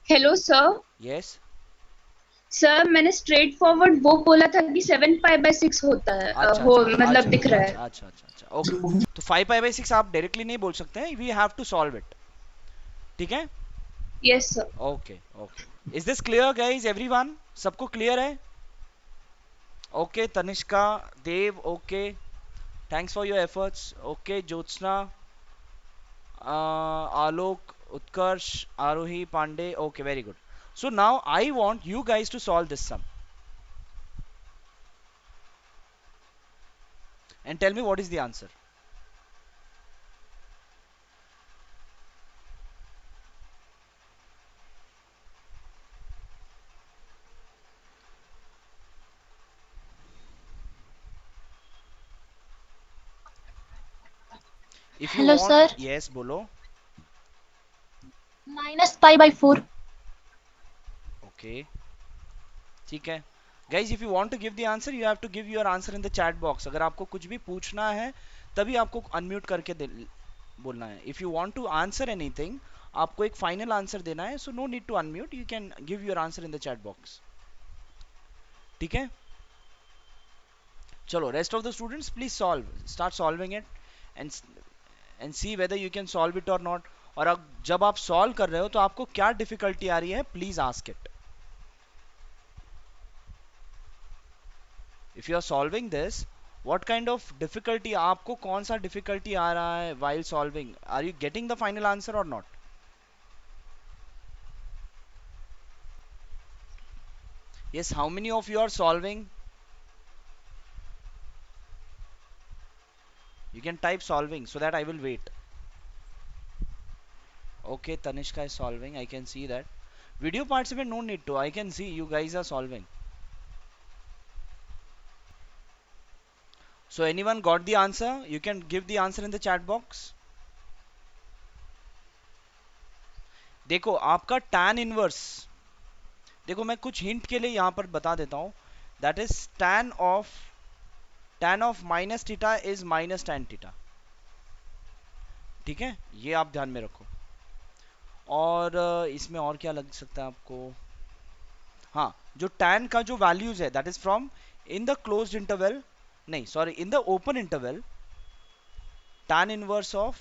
Hello sir. Yes sir मैंने स्ट्रेट फॉरवर्ड वो बोला था कि 7 पाई बाय 6 होता है, अच्छा हो अच्छा मतलब अच्छा दिख रहा है। अच्छा अच्छा अच्छा ओके। तो 5 पाई बाई 6 आप डायरेक्टली नहीं बोल सकते हैं, we have to solve it, ठीक है? Yes, sir. Okay okay, is this clear guys everyone? सबको क्लियर है? Okay Tanishka, Dev, okay, thanks for your efforts. Okay Jyotsna, Alok, Utkarsh, Aarohi, Pandey, okay very good. So now I want you guys to solve this sum and tell me what is the answer. If you hello want, sir, yes, bolo. -π/4। Okay, ठीक है। Guys, if you want to give the answer, you have to give your answer in the chat box. अगर आपको कुछ भी पूछना है, तभी आपको unmute करके बोलना है। If you want to answer anything, आपको एक final answer देना है, so no need to unmute. You can give your answer in the chat box. ठीक है? चलो, rest of the students, please solve. Start solving it and see whether you can solve it or not. और अब जब आप सॉल्व कर रहे हो तो आपको क्या डिफिकल्टी आ रही है, please ask it. If you are solving this, what kind of difficulty, आपको कौन सा डिफिकल्टी आ रहा है while solving? Are you getting the final answer और not? yes, how many of you are solving? You can type solving so that I will wait. Okay, Tanishka is solving, I can see that. Video participant, no need to, I can see you guys are solving. So anyone got the answer? You can give the answer in the chat box. देखो आपका tan इनवर्स, देखो मैं कुछ हिंट के लिए यहां पर बता देता हूं, that is tan of minus theta is minus tan theta. ठीक है, ये आप ध्यान में रखो। और इसमें और क्या लग सकता है आपको? हाँ, जो tan का जो वैल्यूज है that is from in the closed interval, नहीं sorry, in the open interval, tan inverse of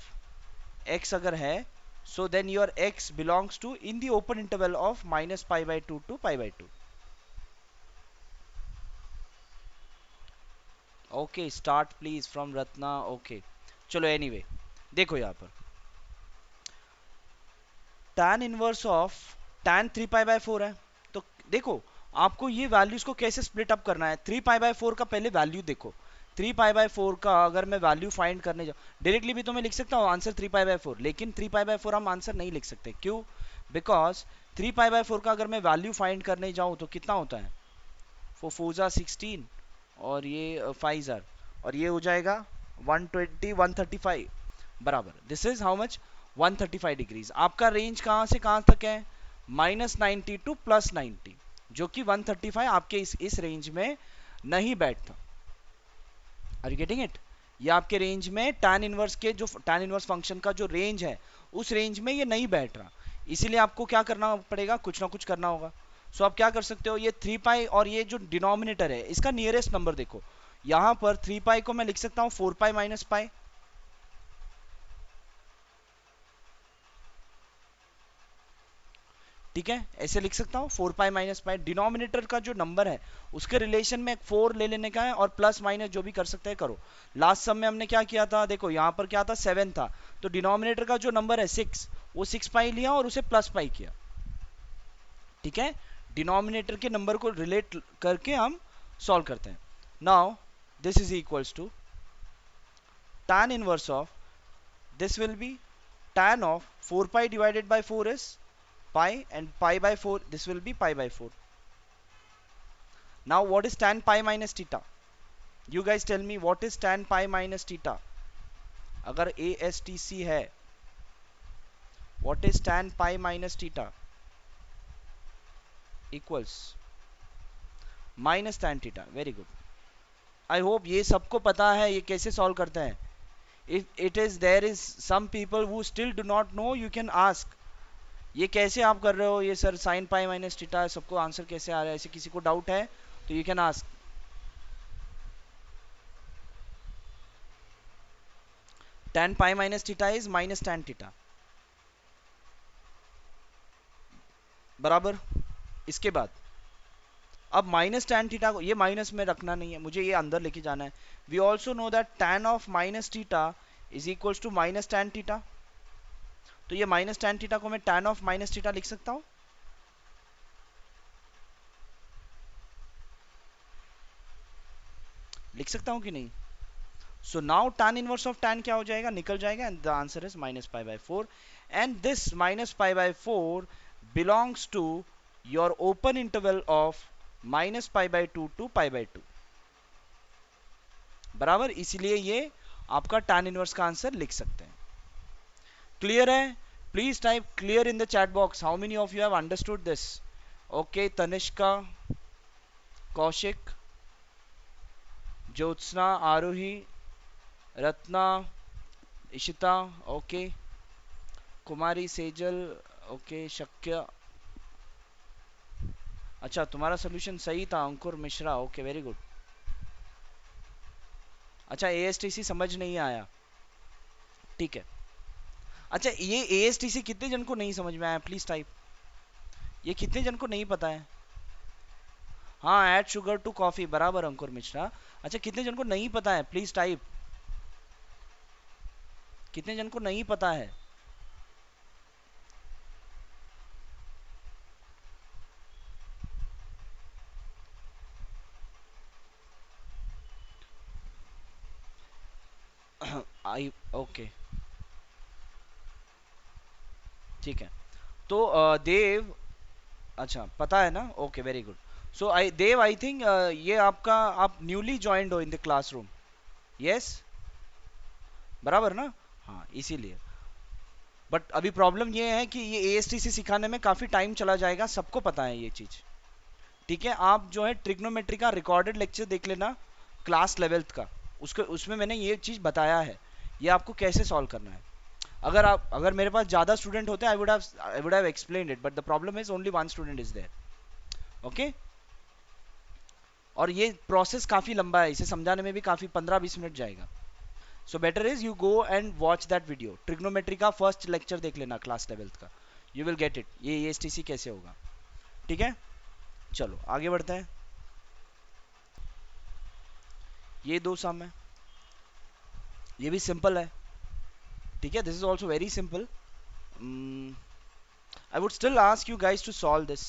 x अगर है, so then your x belongs to in the open interval of -π/2 to π/2. Okay, start please from Ratna. Okay, चलो anyway, देखो यहाँ पर tan इनवर्स ऑफ tan 3π/4 है, तो देखो आपको ये वैल्यूज को कैसे स्प्लिट अप करना है। 3π/4 का पहले वैल्यू देखो, 3π/4 का अगर मैं वैल्यू फाइंड करने जाऊँ, डायरेक्टली भी तो मैं लिख सकता हूँ आंसर 3π/4, लेकिन 3π/4 हम आंसर नहीं लिख सकते। क्यों? बिकॉज 3π/4 का अगर मैं वैल्यू फाइंड करने जाऊँ तो कितना होता है, 4 16 और ये 5 और ये हो जाएगा 120 135 बराबर। This is how much, 135 degrees. आपका रेंज कहां से कहां तक है, -90 टू +90, जो कि 135 आपके इस रेंज में नहीं बैठता। Are you getting it? ये आपके रेंज में tan इनवर्स के जो tan इनवर्स फंक्शन का जो रेंज है, उस रेंज में ये नहीं बैठ रहा, इसीलिए आपको क्या करना पड़ेगा, कुछ ना कुछ करना होगा। सो आप क्या कर सकते हो, ये 3π और ये जो डिनोमिनेटर है इसका नियरेस्ट नंबर देखो, यहां पर 3π को मैं लिख सकता हूं 4π - π। ठीक है, ऐसे लिख सकता हूं 4π - π। डिनोमिनेटर का जो नंबर है उसके रिलेशन में 4 ले लेने का है, और प्लस माइनस जो भी कर सकते हैं करो। लास्ट सम में हमने क्या किया था, देखो यहां पर क्या था, 7 था, तो डिनोमिनेटर का जो नंबर है 6, वो 6π लिया और उसे +π किया। ठीक है, डिनोमिनेटर के नंबर को रिलेट करके हम सॉल्व करते हैं। Now this is equals to tan inverse of, this will be tan of 4π divided by 4 is pi, and pi/4, this will be pi/4. Now what is tan pi minus theta? You guys tell me what is tan pi minus theta? अगर ASTC है, what is tan pi minus theta? Equals minus tan theta. Very good. I hope ये सबको पता है ये कैसे सॉल्व करते हैं। If it is there is some people who still do not know, you can ask, ये कैसे आप कर रहे हो, ये sir sine pi minus theta है, सबको आंसर कैसे आ रहा है, ऐसे किसी को डाउट है तो you can ask. tan pi minus theta is minus tan theta. बराबर। इसके बाद अब माइनस tan थीटा को, ये माइनस में रखना नहीं है, मुझे ये अंदर लेके जाना है। We also know that tan of minus theta is equals to minus tan theta. तो ये माइनस tan थीटा को मैं tan ऑफ माइनस थीटा लिख सकता हूं। लिख सकता हूं कि नहीं? So now tan inverse of tan क्या हो जाएगा, निकल जाएगा, and the answer is -π/4 and this -π/4 belongs to your open interval of -π/2 to π/2 बराबर। इसलिए ये आपका tan इनवर्स का आंसर लिख सकते हैं। क्लियर है? Please type clear in the chat box how many of you have understood this. Okay, Tanishka, Kaushik, Jyotsna, Aarohi, Ratna, Ishita, okay, Kumari, Sejal, okay, Shakya, अच्छा तुम्हारा सोल्यूशन सही था, Ankur Mishra, okay very good. अच्छा ASTC समझ नहीं आया, ठीक है। अच्छा ये ASTC कितने जन को नहीं समझ में आया, प्लीज टाइप। ये कितने जन को नहीं पता है? हाँ, ऐड शुगर टू कॉफी, बराबर अंकुर मिश्रा। अच्छा कितने जन को नहीं पता है, प्लीज टाइप। कितने जन को नहीं पता है? आई ओके, ठीक है। तो देव, अच्छा पता है ना, okay very good. So I Dev, I think ये आपका, आप न्यूली ज्वाइंड हो इन द क्लासरूम, यस बराबर ना? हाँ इसीलिए। बट अभी प्रॉब्लम ये है कि ये ASTC सिखाने में काफी टाइम चला जाएगा, सबको पता है ये चीज, ठीक है। आप जो है ट्रिग्नोमेट्री का रिकॉर्डेड लेक्चर देख लेना क्लास 11th का, उसमें मैंने ये चीज बताया है, ये आपको कैसे सॉल्व करना है। अगर मेरे पास ज्यादा स्टूडेंट होते, I would have explained it, but the problem is only one student is there, okay. और ये प्रोसेस काफी लंबा है, इसे समझाने में भी काफी 15-20 मिनट जाएगा। So better is you go and watch that video, trigonometry का फर्स्ट लेक्चर देख लेना क्लास 11th का, यू विल गेट इट, ये ASTC कैसे होगा, ठीक है। चलो आगे बढ़ते हैं। ये दो सम है, ये भी सिंपल है, ठीक है। This is also very simple. I would still ask you guys to solve this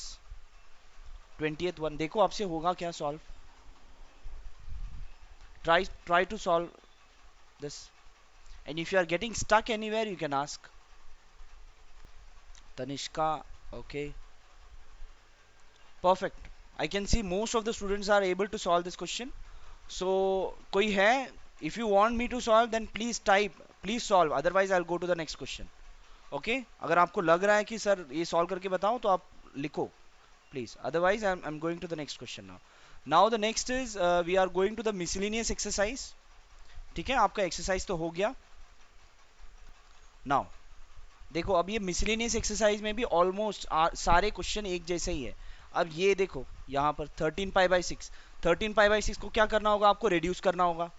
20th one. देखो आपसे होगा क्या solve, try to solve this, and if you are getting stuck anywhere you can ask. Tanishka, okay, perfect. I can see most of the students are able to solve this question. So koi hai, if you want me to solve then please type, please solve, otherwise I'll go to the next question, okay। अगर आपको लग रहा है कि सर ये सॉल्व करके बताओ तो आप लिखो please, otherwise I'm going to the next question now. Now the next is we are going to the miscellaneous exercise, ठीक है। आपका एक्सरसाइज तो हो गया। नाउ देखो, अब ये मिसलेनियस एक्सरसाइज में भी ऑलमोस्ट सारे क्वेश्चन एक जैसे ही है। अब ये देखो यहाँ पर 13π/6, 13π/6 को क्या करना होगा, आपको रिड्यूस करना होगा,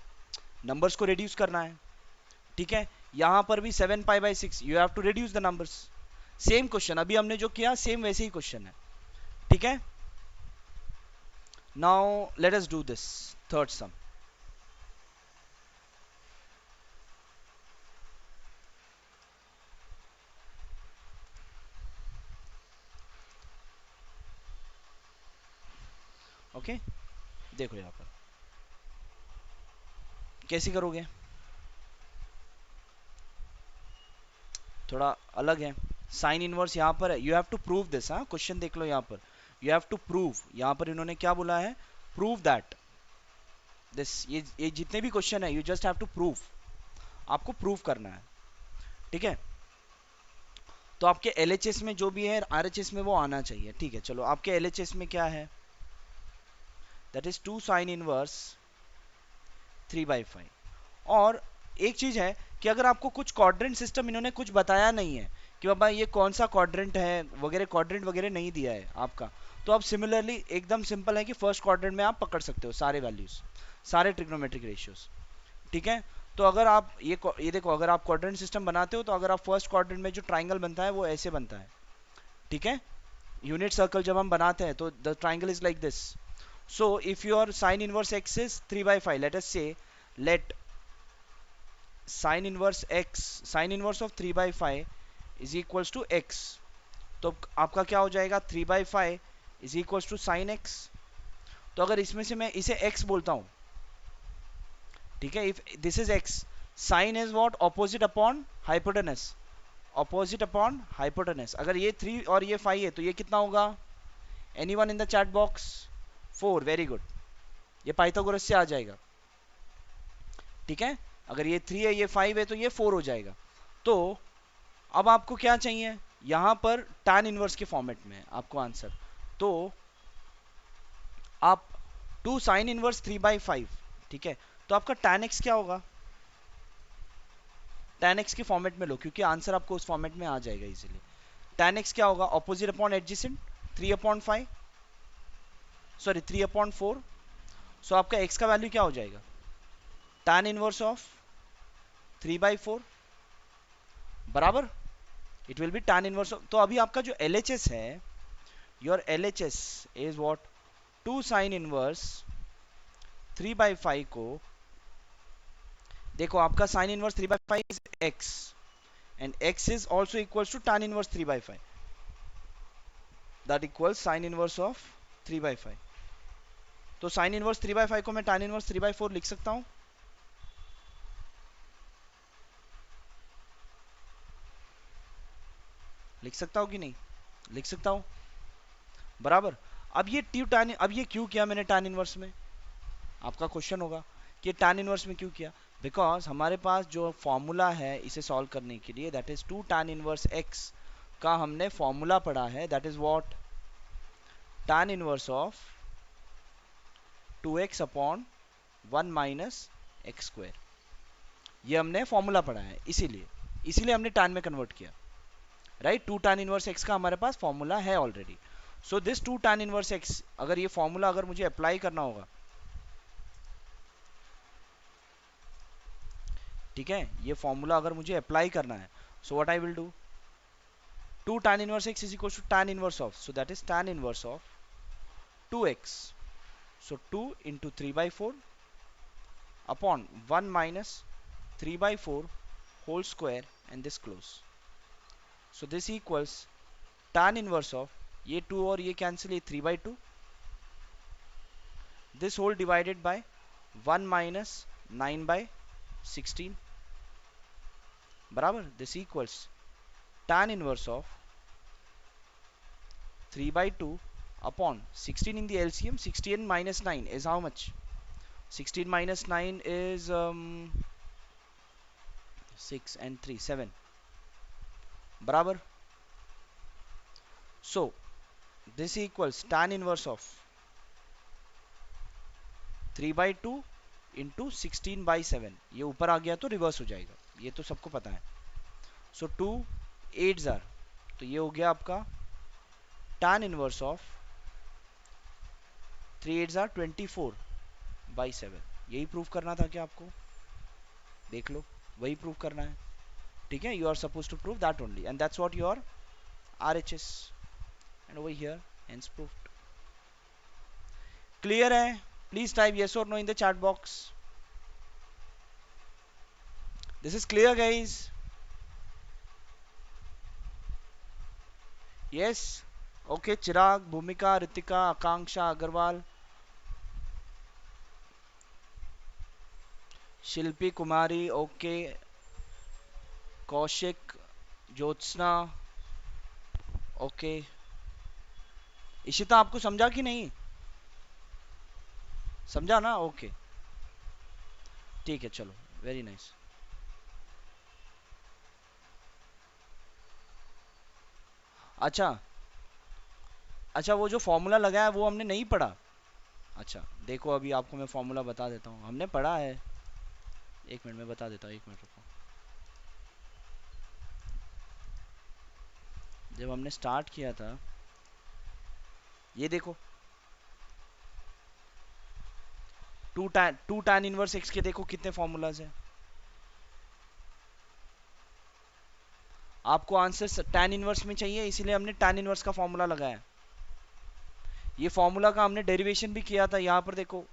नंबर्स को रिड्यूस करना है, ठीक है। यहाँ पर भी 7π/6 you have to reduce the numbers. Same question अभी हमने जो किया सेम वैसे ही क्वेश्चन है, ठीक है। Now let us do this third some. Okay देखो यहाँ पर कैसे करोगे, थोड़ा अलग है। साइन इनवर्स यहाँ पर है, you have to prove this. हाँ क्वेश्चन देख लो यहाँ पर, यू हैव टू प्रूव, यहाँ पर इन्होंने क्या बोला है, प्रूव दैट दिस। ये जितने भी क्वेश्चन है you just have to prove, आपको प्रूव करना है, ठीक है। तो आपके LHS में जो भी है RHS में वो आना चाहिए, ठीक है। चलो आपके LHS में क्या है, दैट इज 2 साइन इनवर्स 3/5। और एक चीज है कि अगर आपको कुछ क्वाड्रेंट सिस्टम इन्होंने कुछ बताया नहीं है कि बाबा ये कौन सा क्वाड्रेंट है वगैरह, क्वाड्रेंट वगैरह नहीं दिया है आपका, तो आप सिमिलरली एकदम सिंपल है कि फर्स्ट क्वाड्रेंट में आप पकड़ सकते हो सारे वैल्यूज, सारे ट्रिग्नोमेट्रिक रेशियोज, ठीक है। तो अगर आप ये देखो, अगर आप क्वाड्रेंट सिस्टम बनाते हो तो अगर आप फर्स्ट क्वाड्रेंट में जो ट्राइंगल बनता है वो ऐसे बनता है, ठीक है। यूनिट सर्कल जब हम बनाते हैं तो the triangle is like this. So if your sine inverse x is 3/5, let us say let sine inverse of 3/5 is equals to x. तो आपका क्या हो जाएगा, 3/5 is equals to sine x. तो अगर इसमें से मैं इसे x बोलता हूं, ठीक है, if this is x, sine is what, opposite upon hypotenuse, opposite upon hypotenuse. अगर ये 3 और ये 5 है तो ये कितना होगा, anyone in the chat box, 4. Very good, ये पाइथागोरस से आ जाएगा. ठीक है, अगर ये 3 है ये 5 है तो ये 4 हो जाएगा. तो अब आपको क्या चाहिए, यहां पर tan इनवर्स के फॉर्मेट में आपको आंसर. तो आप 2 साइन इनवर्स 3/5, ठीक है, तो आपका tan x क्या होगा, tan x के फॉर्मेट में लो क्योंकि आंसर आपको उस फॉर्मेट में आ जाएगा इजीली. tan x क्या होगा, ऑपोजिट अपॉन एडजेसेंट, 3/5, सॉरी 3/4. सो आपका x का वैल्यू क्या हो जाएगा, tan इनवर्स ऑफ 3/4 बराबर, it will B tan inverse of. तो अभी आपका जो LHS है, your LHS is what, 2 sine inverse 3/5 को, देखो आपका sine inverse 3/5 is x and x is also equals to tan inverse 3/5, that equals sin inverse of 3/5. तो sin inverse 3/5 को मैं tan inverse 3/4 लिख सकता हूं. लिख सकता हूं कि नहीं, लिख सकता हूं बराबर. अब ये अब ये क्यों किया मैंने tan इनवर्स में, आपका क्वेश्चन होगा कि tan इनवर्स में क्यों किया. बिकॉज हमारे पास जो फॉर्मूला है इसे सॉल्व करने के लिए, that is 2 tan inverse x का हमने फॉर्मूला पढ़ा है, that is what, tan inverse of 2x upon 1 minus x square. ये हमने फॉर्मूला पढ़ा है, इसीलिए हमने tan में कन्वर्ट किया, राइट. 2 tan इनवर्स x का हमारे पास फॉर्मूला है already. So this 2 tan inverse x, अगर ये फॉर्मूला अगर मुझे अप्लाई करना होगा, ठीक है, ये फॉर्मूला अगर मुझे अप्लाई करना है, so what I will do, 2 tan inverse x is equal to tan inverse of, so that is tan inverse of 2x. so 2 into 3/4 upon 1 minus 3/4 whole square and this close. so this equals tan inverse of, ये 2 और ये cancel, ये 3/2, this whole divided by 1 minus 9/16 बराबर. this equals tan inverse of 3/2 upon 16 in the LCM. 16 minus 9 is how much, 16 minus 9 is 6 and 3 7 बराबर. so this equals tan inverse of 3/2 into 16/7. ये ऊपर आ गया तो रिवर्स हो जाएगा, ये तो सबको पता है. so 2 8s are, तो ये हो गया आपका tan inverse of 3 8s are 24/7. यही प्रूव करना था क्या आपको, देख लो, वही प्रूव करना है. ठीक है, you are suppose to prove that only and that's what your RHS and over here hence proved. Clear है, please type yes or no in the chat box. this is clear guys. yes, okay. चिराग, भूमिका, रितिका, आकांक्षा अग्रवाल, शिल्पी कुमारी, ओके, कौशिक, ज्योत्सना, ओके. इशिता आपको समझा कि नहीं, समझा ना, ओके, ठीक है, चलो, वेरी नाइस. अच्छा, वो जो फॉर्मूला लगा है वो हमने नहीं पढ़ा. अच्छा देखो, अभी आपको मैं फॉर्मूला बता देता हूँ, हमने पढ़ा है, एक मिनट में बता देता हूँ, एक मिनट रुको. जब हमने स्टार्ट किया था, ये देखो 2 tan इनवर्स x के देखो कितने फॉर्मूलाज हैं. आपको आंसर tan इनवर्स में चाहिए, इसीलिए हमने tan इनवर्स का फॉर्मूला लगाया. ये फॉर्मूला का हमने डेरिवेशन भी किया था, यहाँ पर देखो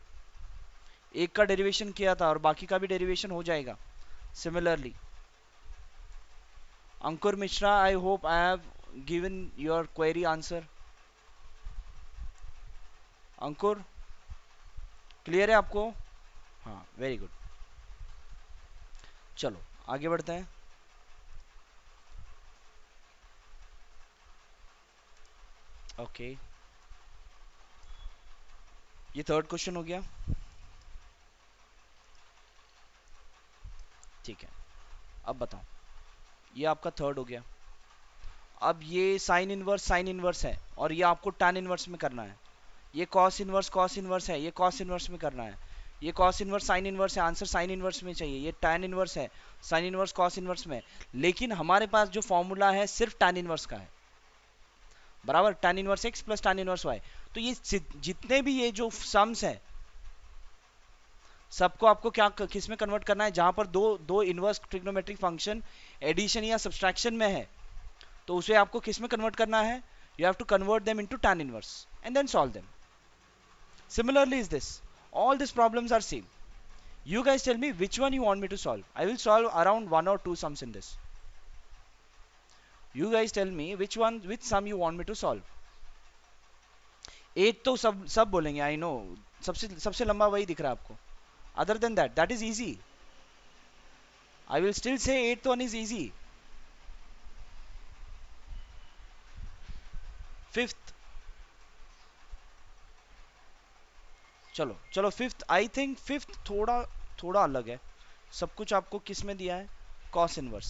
एक का डेरिवेशन किया था और बाकी का भी डेरिवेशन हो जाएगा similarly. Ankur Mishra, I hope I have given your query answer. Ankur clear है आपको? हाँ, वेरी गुड. चलो आगे बढ़ते हैं. ओके, ये थर्ड क्वेश्चन हो गया. ठीक है, अब बताओ, ये आपका थर्ड हो गया. अब ये साइन इनवर्स है और ये आपको टैन इनवर्स में करना है. ये कॉस इनवर्स है, ये कॉस इनवर्स में करना है. ये कॉस इनवर्स साइन इनवर्स है, आंसर साइन इनवर्स में चाहिए. ये टैन इनवर्स है, साइन इनवर्स कॉस इनवर्स में. लेकिन हमारे पास जो फॉर्मूला है सिर्फ टैन इनवर्स का है, बराबर. Tan inverse x plus tan inverse y. तो ये जितने भी ये जो सम्स है सबको आपको क्या किस में कन्वर्ट करना है? जहां पर दो इनवर्स ट्रिग्नोमेट्रिक फंक्शन एडिशन या सब्सट्रैक्शन में है तो उसे आपको किस में कन्वर्ट करना है? You have to convert them into tan inverse and then solve them. Similarly is this. All these problems are same. You guys tell me which one you want me to solve. I will solve around 1 or 2 sums in this. You guys tell me which sum you want me to solve. 8 तो सब बोलेंगे, I know. सबसे लंबा वही दिख रहा है आपको. Other than that, that is easy. I will still say 8th one is easy. 5th. चलो फिफ्थ. आई थिंक फिफ्थ थोड़ा अलग है. सब कुछ आपको किस में दिया है? Cos inverse.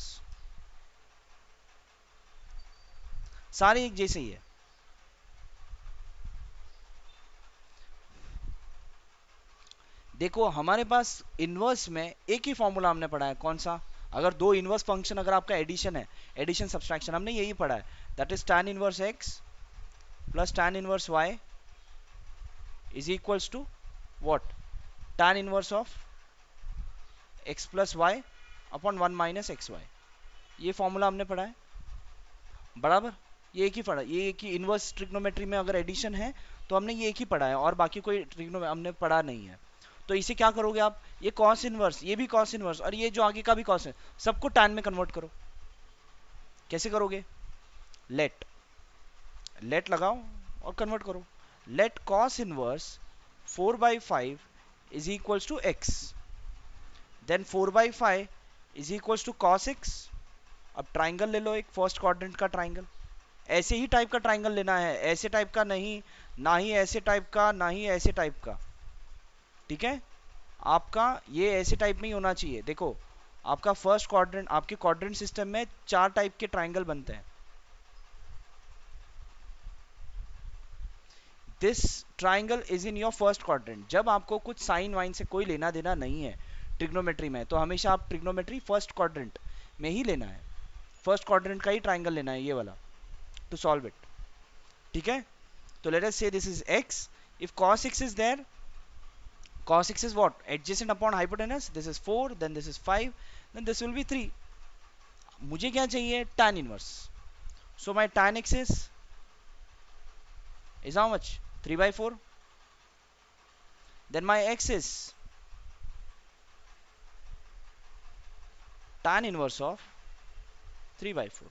सारे एक जैसे ही है. देखो हमारे पास इनवर्स में एक ही फॉर्मूला हमने पढ़ा है. कौन सा? अगर दो इनवर्स फंक्शन अगर आपका एडिशन है, एडिशन सब्सट्रैक्शन, हमने यही पढ़ा है. That is tan inverse x plus tan inverse y is equals to what? tan inverse of x plus y upon 1 minus xy. ये फॉर्मूला हमने पढ़ा है, बराबर. ये एक ही पढ़ा, ये एक ही इनवर्स ट्रिग्नोमेट्री में अगर एडिशन है तो हमने ये एक ही पढ़ा है और बाकी कोई ट्रिग्नो हमने पढ़ा नहीं है. तो इसे क्या करोगे आप? ये कॉस इनवर्स, ये भी कॉस इनवर्स और ये जो आगे का भी कॉस है, सबको tan में कन्वर्ट करो. कैसे करोगे? लेट लगाओ और कन्वर्ट करो. Let cos inverse 4/5 is equals to x. Then 4/5 is equals to cos x. अब ट्राइंगल ले लो, एक फर्स्ट क्वाड्रेंट का ट्राइंगल. ऐसे ही टाइप का ट्राइंगल लेना है, ऐसे टाइप का नहीं, ना ही ऐसे टाइप का, ना ही ऐसे टाइप का. ठीक है, आपका ये ऐसे टाइप में ही होना चाहिए. देखो आपका फर्स्ट क्वाड्रेंट, आपके क्वाड्रेंट सिस्टम में 4 टाइप के ट्राइंगल बनते हैं. This triangle is in your first quadrant. जब आपको कुछ साइन वाइन से कोई लेना देना नहीं है ट्रिग्नोमेट्री में, तो हमेशा आप ट्रिग्नोमेट्री फर्स्ट क्वाड्रेंट में ही लेना है. फर्स्ट क्वाड्रेंट का ही ट्राइंगल लेना है, ये वाला, टू सॉल्व इट. ठीक है, तो let us say this is x. If cos x is there, cos x is what? Adjacent upon hypotenuse. This is 4, then this is 5, then this will be 3. मुझे क्या चाहिए? tan inverse. So my tan x is how much? 3/4. Then my x is tan inverse of 3/4.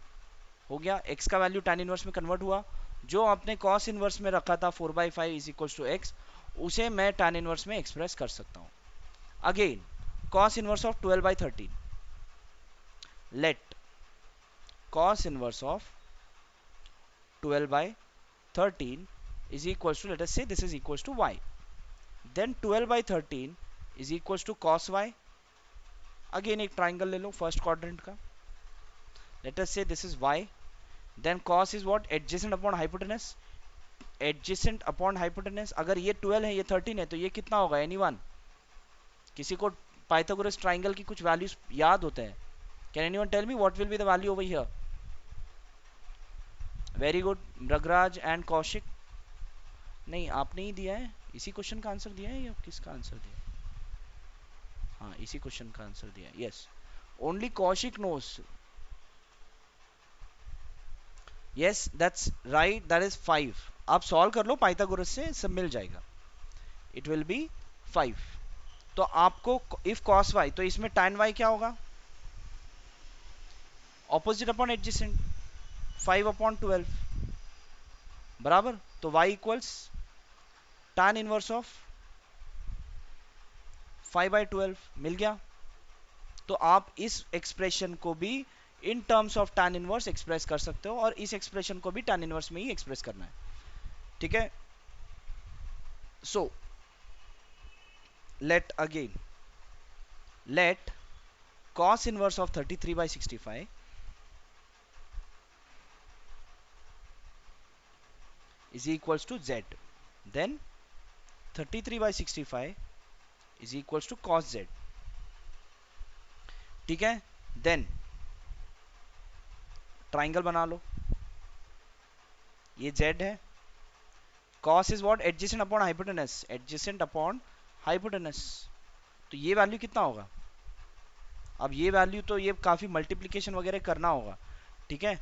हो गया, x का वैल्यू tan इनवर्स में कन्वर्ट हुआ. जो आपने cos इनवर्स में रखा था 4/5 इज इक्वल्स टू x, उसे मैं tan इनवर्स में एक्सप्रेस कर सकता हूं. Again cos inverse of 12/13. Let cos inverse of 12/13 is equals to, let us say this is equals to y. Then 12/13 is equals to cos y. Again एक ट्राइंगल ले लो फर्स्ट क्वाड्रेंट का. Let us say this is y. Then cos is what? Adjacent upon hypotenuse. Adjacent upon hypotenuse. अगर ये 12 है, ये 13 है, तो ये कितना होगा? Anyone? किसी को पाइथागोरस ट्राइंगल की कुछ वैल्यूज याद होते हैं? Can anyone tell me what will be the value over here? Very good, मृगराज and Kaushik. नहीं, आपने ही दिया है. इसी क्वेश्चन का आंसर दिया है या किसका आंसर दिया है? हाँ, इसी क्वेश्चन का आंसर दिया है. Yes, only Kaushik knows. Yes, that's right, that is 5. आप सॉल्व कर लो पाइथागोरस से, सब मिल जाएगा. It will B 5. तो आपको इफ cos y, तो इसमें tan y क्या होगा? ऑपोजिट अपॉन एडजेसेंट, 5/12 बराबर. तो y equals tan inverse of 5/12 मिल गया. तो आप इस एक्सप्रेशन को भी इन terms of tan inverse express कर सकते हो, और इस एक्सप्रेशन को भी tan इनवर्स में ही एक्सप्रेस करना है. ठीक है. सो let again, let cos inverse of 33/65 is equals to z. Then 33/65 is equals to cos z. ठीक है. Then ट्राइंगल बना लो. ये z है. cos is what? adjacent upon hypotenuse. adjacent upon hypotenuse. तो ये वैल्यू कितना होगा? अब ये वैल्यू तो ये काफी मल्टीप्लिकेशन वगैरह करना होगा. ठीक है.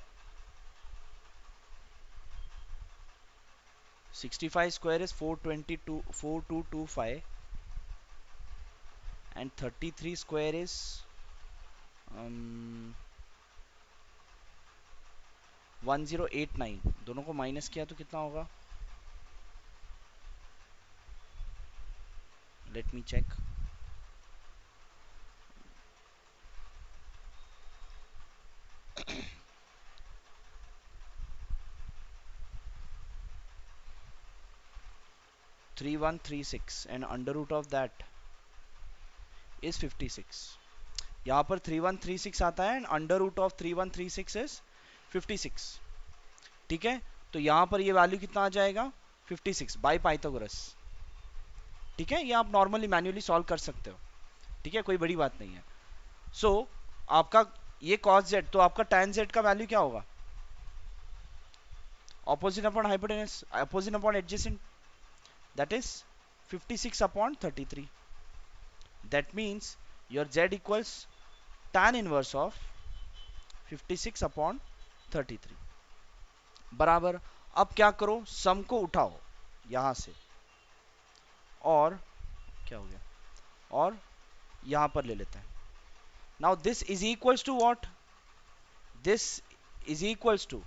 65 square is 4225 and 33 square is 1089. दोनों को माइनस किया तो कितना होगा? Let me check. Three 3136 and under root of that is 56. यहाँ पर 3136 आता है and under root of 3136 is 56. ठीक है. तो यहाँ पर ये वैल्यू कितना आ जाएगा? 56 बाय पाइथागोरस. ठीक है. ये आप नॉर्मली मैन्युअली सॉल्व कर सकते हो. ठीक है, कोई बड़ी बात नहीं है. सो आपका ये cos z, तो आपका tan z का वैल्यू क्या होगा? Opposite upon hypotenuse, opposite upon adjacent, that is 56/33. that means your z equals tan inverse of 56/33 बराबर. अब क्या करो? सम को उठाओ यहां से, और क्या हो गया, और यहां पर ले लेते हैं. Now this is equals to what? This is equals to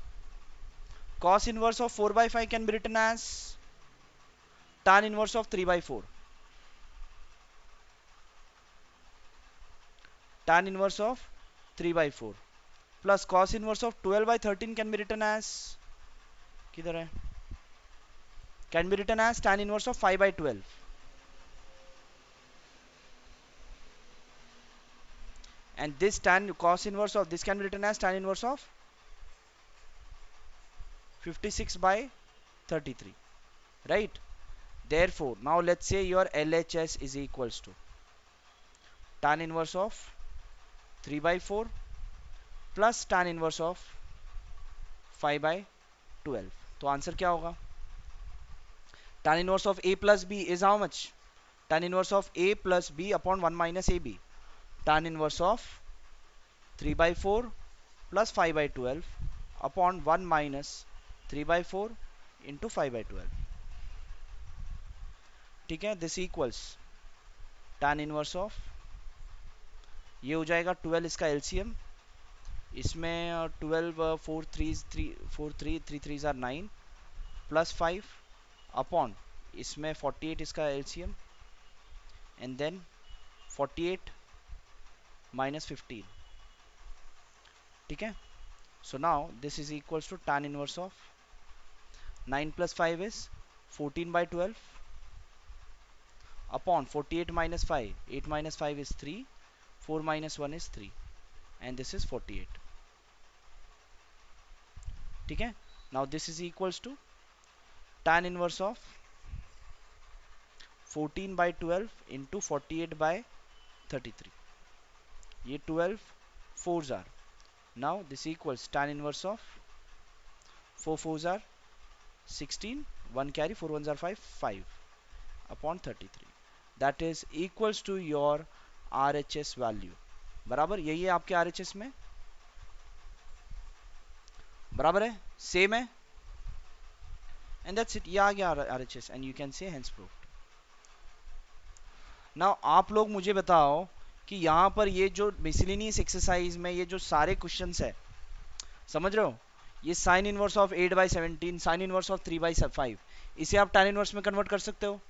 cos inverse of 4/5 can be written as tan inverse of 3/4. tan inverse of 3/4 plus cos inverse of 12/13 can be written as, किधर है? Can be written as tan inverse of 5/12. And this tan cos inverse of this can be written as tan inverse of 56/33, right? Therefore, now let's say your LHS is equals to tan inverse of 3/4 plus tan inverse of 5/12. तो आंसर क्या होगा? tan inverse of a plus b is how much? tan inverse of a plus b upon 1 minus ab. tan inverse of 3/4 plus 5/12 upon 1 minus 3/4 into 5/12. ठीक है. This equals tan inverse of, ये हो जाएगा 12, इसका एलसीएम. इसमें 12 4 3 3 आर 9 प्लस 5 अपॉन इसमें 48 इसका एलसीएम, एंड देन 48 माइनस 15. ठीक है. So now this is equals to tan inverse of 9 plus 5 is 14/12 upon 48 minus 5. 8 minus 5 is 3. 4 minus 1 is 3. And this is 48. ठीक है. Now this is equals to tan inverse of 14/12 into 48/33. ये 12 4s are. Now this equals tan inverse of 4 4s are 16, 1 carry, 4 1s are 5 upon 33. That is equals to your RHS value. बराबर. यही है आपके RHS में. बराबर है, सेम है. एंड दैट्स इट, ये आ गया RHS and you can say hence proved. Now आप लोग मुझे बताओ कि यहाँ पर ये जो मिसलेनियस एक्सरसाइज में ये जो सारे क्वेश्चंस है, समझ रहे हो, ये sign inverse of 8/17, sign inverse of 3/5, इसे आप tan इनवर्स में कन्वर्ट कर सकते हो।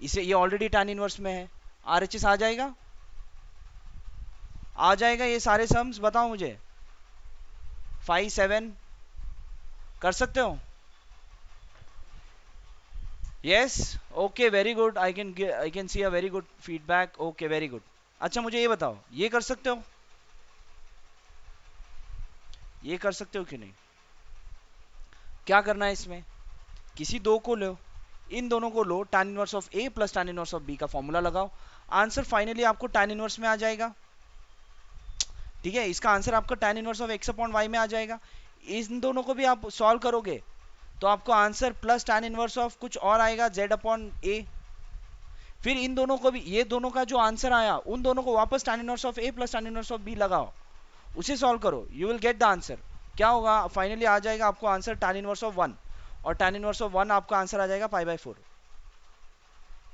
इसे ये ऑलरेडी tan इनवर्स में है, RHS आ जाएगा, आ जाएगा ये सारे सम्स, बताओ मुझे 5 7 कर सकते हो? Yes, okay very good, I can see a very good feedback, okay very good. अच्छा मुझे ये बताओ, ये कर सकते हो, ये कर सकते हो कि नहीं? क्या करना है इसमें, किसी दो को लो, इन दोनों को लो, tan inverse of A plus tan inverse of B का फॉर्मूला लगाओ, आंसर फाइनली आपको tan इनवर्स में आ जाएगा। ठीक है, इसका आंसर आपका tan inverse of x upon y में आ जाएगा। इन दोनों को भी आप सॉल्व करोगे तो आपको answer plus tan inverse of कुछ और आएगा z अपॉन a। फिर इन दोनों को भी, ये दोनों का जो आंसर आया उन दोनों को वापस tan inverse of a plus tan inverse of b लगाओ, उसे सॉल्व करो, you will get the answer. क्या होगा, फाइनली आ जाएगा आपको आंसर tan इनवर्स ऑफ 1, और tan इनवर्स ऑफ 1 आपका आंसर आ जाएगा π/4।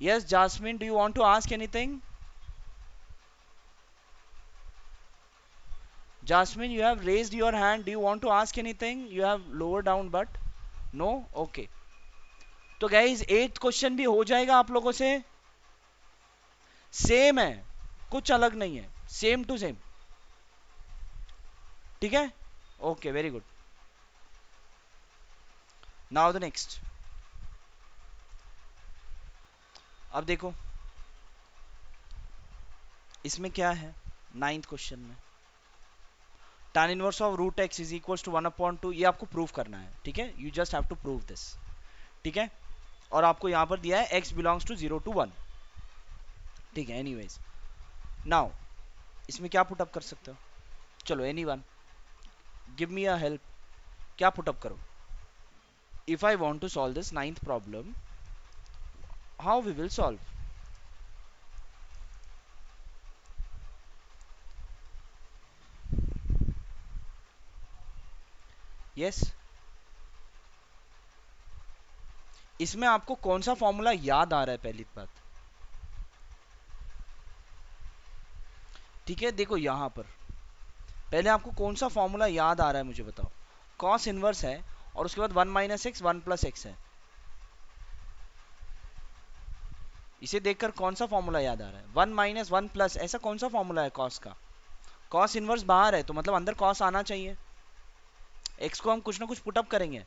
Yes Jasmine, do you want to ask anything? Jasmine, you have raised your hand. Do you want to ask anything? You have lower down, but no. Okay. तो guys 8th क्वेश्चन भी हो जाएगा आप लोगों से, सेम है, कुछ अलग नहीं है, सेम टू सेम। ठीक है, okay very good. Now the next, अब देखो इसमें क्या है, 9th क्वेश्चन में tan inverse of root x is equals to 1/2, ये आपको प्रूव करना है। ठीक है, you just have to prove this. ठीक है, और आपको यहां पर दिया है x बिलोंग्स टू 0 to 1। ठीक है, एनीवेज नाउ इसमें क्या पुट अप कर सकते हो, चलो anyone give me a help, क्या पुट अप करो। If I want to solve this 9th problem, how we will solve? Yes, इसमें आपको कौन सा फॉर्मूला याद आ रहा है पहली बात? ठीक है, देखो यहां पर पहले आपको कौन सा फॉर्मूला याद आ रहा है मुझे बताओ। कॉस इनवर्स है और उसके बाद 1 माइनस एक्स 1 प्लस एक्स है, इसे देखकर कौन सा फॉर्मूला याद आ रहा है? 1 माइनस 1 प्लस, ऐसा कौन सा फॉर्मूला है कॉस का? कॉस इनवर्स बाहर है तो मतलब अंदर कॉस आना चाहिए। एक्स को हम कुछ ना कुछ पुटअप करेंगे,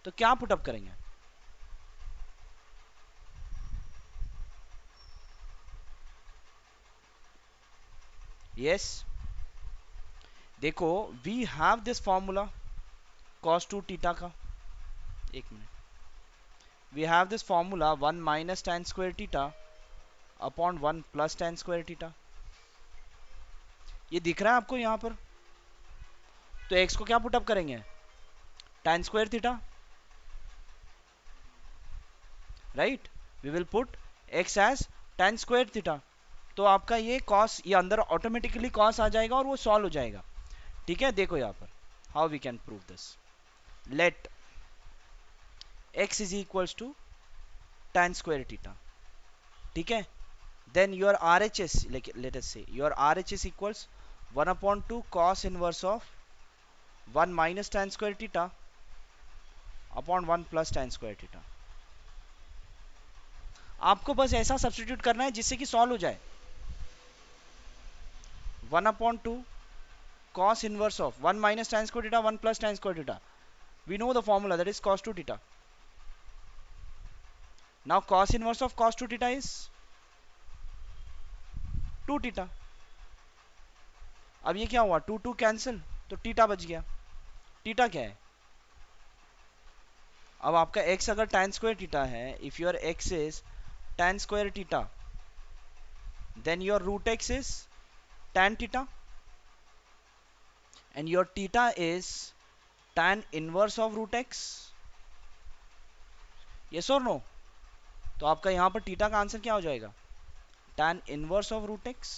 तो क्या पुटअप करेंगे? यस, देखो we have this formula cos 2 theta का, एक minute, we have this formula 1 minus tan square theta upon 1 plus tan square theta, ये दिख रहा है आपको यहां पर? तो x को क्या पुटअप करेंगे? tan square theta, right, we will put x as tan square theta, तो आपका ये cos, ये अंदर ऑटोमेटिकली cos आ जाएगा और वो सॉल्व हो जाएगा। ठीक है, देखो यहाँ पर how we can prove this, let x is equals to tan square theta. ठीक है, then your RHS, like let us say your RHS equals 1/2 cos inverse of 1 minus tan square theta upon 1 plus tan square theta। आपको बस ऐसा सब्स्टिट्यूट करना है जिससे कि सॉल्व हो जाए। 1/2 cos inverse of 1 minus tan square theta 1 plus tan square theta, we know the formula, that is cos 2 theta। now cos inverse of cos 2 theta is 2 theta. अब ये क्या हुआ, 2 2 कैंसिल, तो थीटा बच गया। थीटा क्या है? अब आपका x अगर tan स्क्वायर थीटा है, if your x is tan square theta, then your root x is tan theta and your theta is tan inverse of root x। Yes और नो? तो आपका यहां पर थीटा का आंसर क्या हो जाएगा? tan inverse of root x,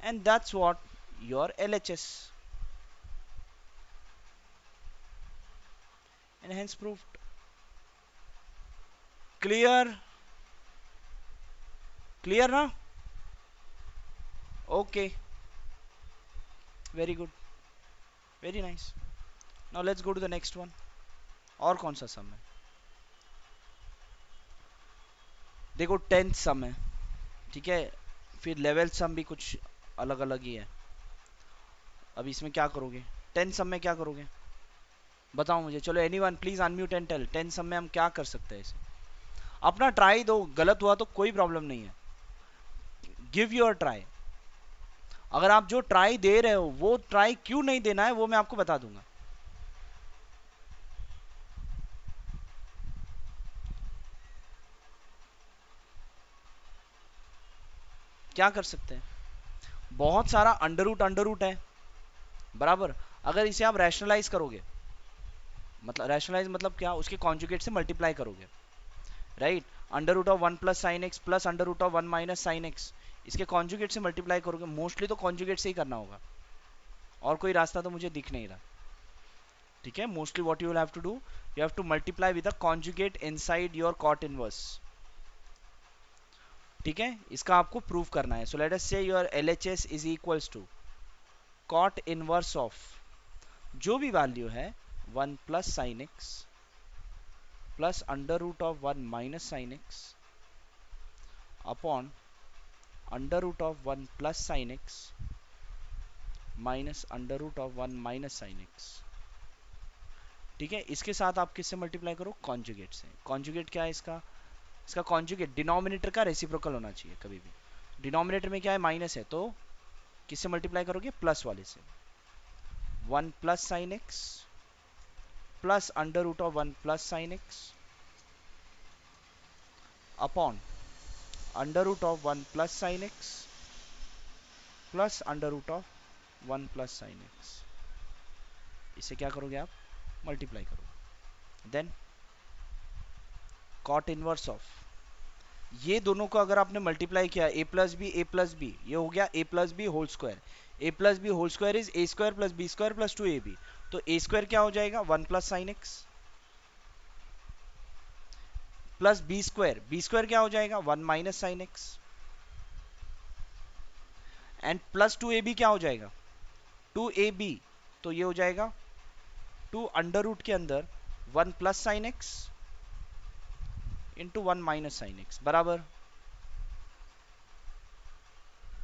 and that's what your LHS। and hence proved. Clear? Clear ना? Okay, very good, very nice. Now let's go to the next one. और कौन सा सम है? देखो 10th सम है, ठीक है, फिर लेवल सम भी कुछ अलग अलग ही है. अब इसमें क्या करोगे? 10th सम में क्या करोगे बताओ मुझे. चलो anyone please unmute and tell. 10th sum में हम क्या कर सकते हैं इसे? अपना ट्राई दो, गलत हुआ तो कोई प्रॉब्लम नहीं है. Give your try. अगर आप जो ट्राई दे रहे हो वो ट्राई क्यों नहीं देना है वो मैं आपको बता दूंगा. क्या कर सकते हैं? बहुत सारा अंडर रूट है, बराबर. अगर इसे आप रैशनलाइज करोगे, मतलब रैशनलाइज मतलब क्या, उसके कॉन्जुगेट से मल्टीप्लाई करोगे, right. Under root of 1 plus sine x plus under root of 1 minus sine x, इसके कॉन्जुगेट से मल्टीप्लाई करोगे. मोस्टली तो कॉन्जुगेट से ही करना होगा, और कोई रास्ता तो मुझे दिख नहीं रहा. ठीक है, mostly what you will have to do, you have to multiply with the conjugate inside your cot inverse. ठीक है, इसका आपको प्रूव करना है. सो let us say your LHS is equals to cot inverse of जो भी वैल्यू है 1 plus sine x plus under root of 1 minus sine x upon under root of 1 plus sine x minus under root of 1 minus sine x. ठीक है, इसके साथ आप किससे मल्टीप्लाई करो? कॉन्जुगेट से. कॉन्जुगेट क्या है इसका? इसका कॉन्जुगेट डिनोमिनेटर का रेसिप्रोकल होना चाहिए कभी भी. डिनोमिनेटर में क्या है? माइनस है, तो किससे मल्टीप्लाई करोगे? प्लस वाले से. 1 plus sine x plus under root of 1 plus sine x upon under root of 1 plus sine x plus under root of 1 plus sine x. इसे क्या करोगे आप? मल्टीप्लाई करोगे. देन कॉट इनवर्स ऑफ ये दोनों को अगर आपने मल्टीप्लाई किया a प्लस बी, ये हो गया a plus b whole square. a plus b whole square is a square plus b square plus 2ab. तो a स्क्वायर क्या हो जाएगा? 1 plus sine x plus b square क्या हो जाएगा? 1 minus sine x and plus 2ab क्या हो जाएगा? 2ab. तो ये हो जाएगा 2 अंडर रूट के अंदर 1 plus sine x into 1 minus sine x, बराबर.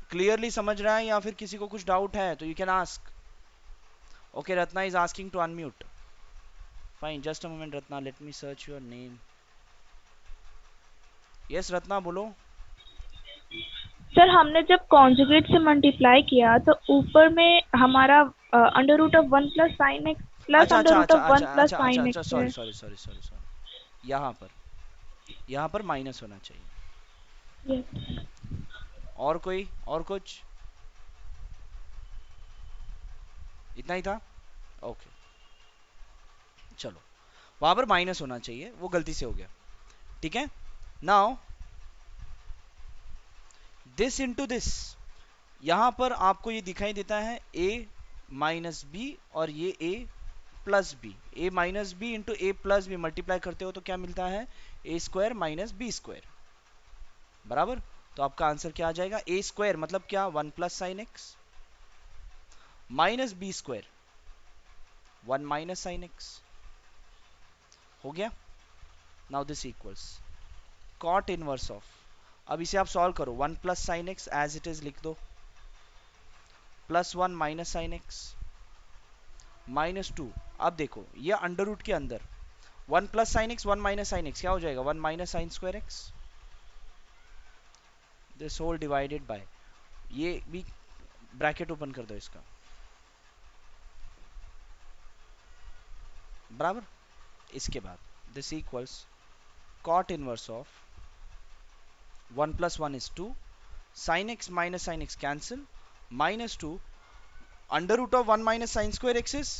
क्लियरली समझ रहा है या फिर किसी को कुछ डाउट है तो you can ask. Okay, Ratna is asking to unmute. Fine, just a moment Ratna, let me search your name. Yes Ratna, बोलो. सर हमने जब कॉन्जुगेट से मल्टीप्लाई किया तो ऊपर में हमारा under root of 1 plus sine x plus under root of 1 plus sine x है. सॉरी, यहाँ पर माइनस होना चाहिए. Yes. और कोई और कुछ? इतना ही था. ओके, चलो, वहां पर माइनस होना चाहिए, वो गलती से हो गया. ठीक है, नाउ दिस इंटू दिस, यहां पर आपको ये दिखाई देता है a माइनस बी और ये a plus b. a minus b into a plus b multiply करते हो तो क्या मिलता है? a square minus b square, बराबर. तो आपका आंसर क्या आ जाएगा? a स्क्वायर मतलब क्या? 1 plus sine x minus b square 1 minus sine x. हो गया. Now this equals cot inverse of, अब इसे आप सॉल्व करो. 1 plus sine x as it is लिख दो plus 1 minus sine x minus 2. अब देखो ये अंडर रूट के अंदर 1 plus sine x 1 minus sine x क्या हो जाएगा? 1 minus sine square x. This whole divided bye, ये भी ब्रैकेट ओपन कर दो इसका, बराबर. इसके बाद this equals cot inverse of 1 plus 1 is 2 sin x minus sin x cancel minus 2 under root of 1 minus sin square x is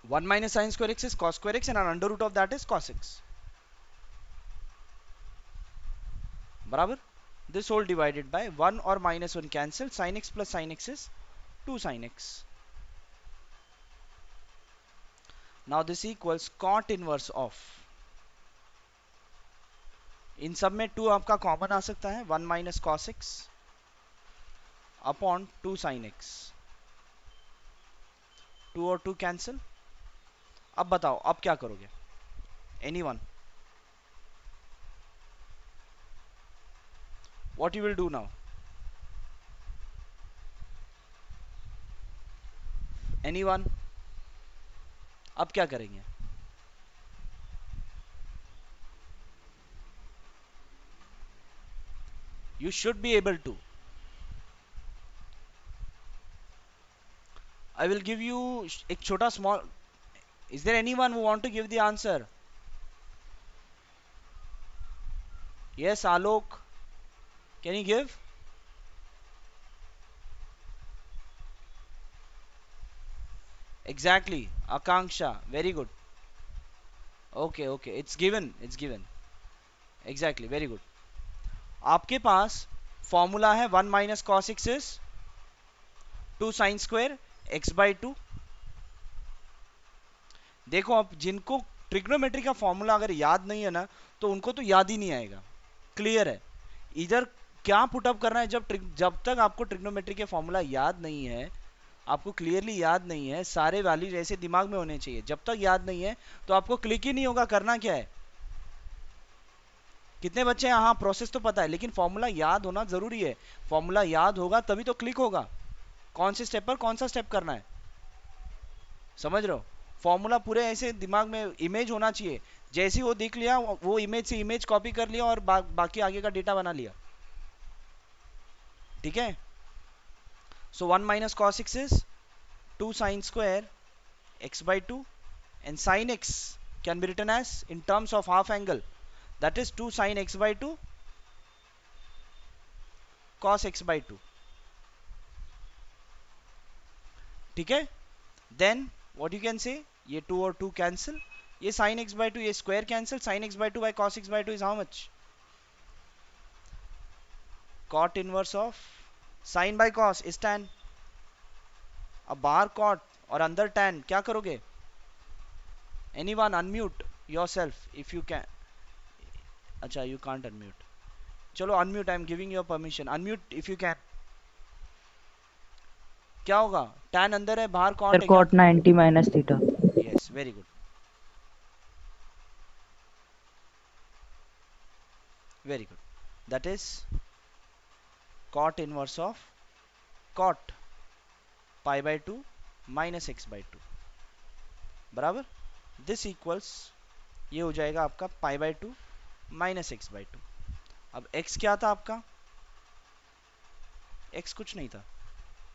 1 minus sin square x is cos square x and an under root of that is cos x, बराबर. this whole divided by 1 or minus 1 cancel, sin x plus sin x is 2 sin x. Now this equals cot inverse of, इन सब में 2 आपका कॉमन आ सकता है, 1 माइनस cos x upon 2 sin x, 2 और 2 कैंसिल। अब बताओ अब क्या करोगे, anyone, what you will do now, anyone, अब क्या करेंगे? You should be able to. I will give you एक छोटा small. Is there anyone who want to give the answer? Yes, Alok. Can you give? Exactly. Akanksha. Very good. Okay, okay. It's given. It's given. Exactly. Very good. आपके पास फॉर्मूला है 1 minus cos x is 2 sine square x by 2। देखो अब जिनको ट्रिग्नोमेट्री का फॉर्मूला अगर याद नहीं है ना तो उनको तो याद ही नहीं आएगा, क्लियर है। इधर क्या पुटअप करना है, जब तक आपको ट्रिग्नोमेट्री के फॉर्मूला याद नहीं है, आपको क्लियरली याद नहीं है, सारे वैल्यूज ऐसे दिमाग में होने चाहिए, जब तक याद नहीं है तो आपको क्लिक ही नहीं होगा। करना क्या है, कितने बच्चे हैं? हाँ प्रोसेस तो पता है, लेकिन फॉर्मूला याद होना जरूरी है। फॉर्मूला याद होगा तभी तो क्लिक होगा। कौन से स्टेप पर कौन सा स्टेप करना है, समझ रहे हो? फॉर्मूला पूरे ऐसे दिमाग में इमेज होना चाहिए, जैसे वो देख लिया वो इमेज से इमेज कॉपी कर लिया और बाकी आगे का डेटा बना लिया, ठीक है। So 1 minus cos x is 2 sine square x by 2 and sine x can be written as in terms of half angle, that is 2 sin x by 2 cos x by 2, ठीक है। Then what you can say, ये 2 और 2 कैंसिल, ये sin x by 2 ये square cancel, sin x by 2 by cos x by 2 is how much, cot inverse of sin by cos is tan। अब बाहर cot और अंदर tan, क्या करोगे? Anyone unmute yourself if you can. अच्छा यू कांट अनम्यूट, चलो unmute, I am giving your permission, unmute if you can. क्या होगा, tan अंदर है बाहर कॉट है, cot 90 minus theta। Yes very good, very good, that is cot inverse of cot pi by 2 minus x by 2 बराबर, दिस इक्वल्स ये हो जाएगा आपका pi by 2 minus x by 2। अब x क्या था आपका, x कुछ नहीं था,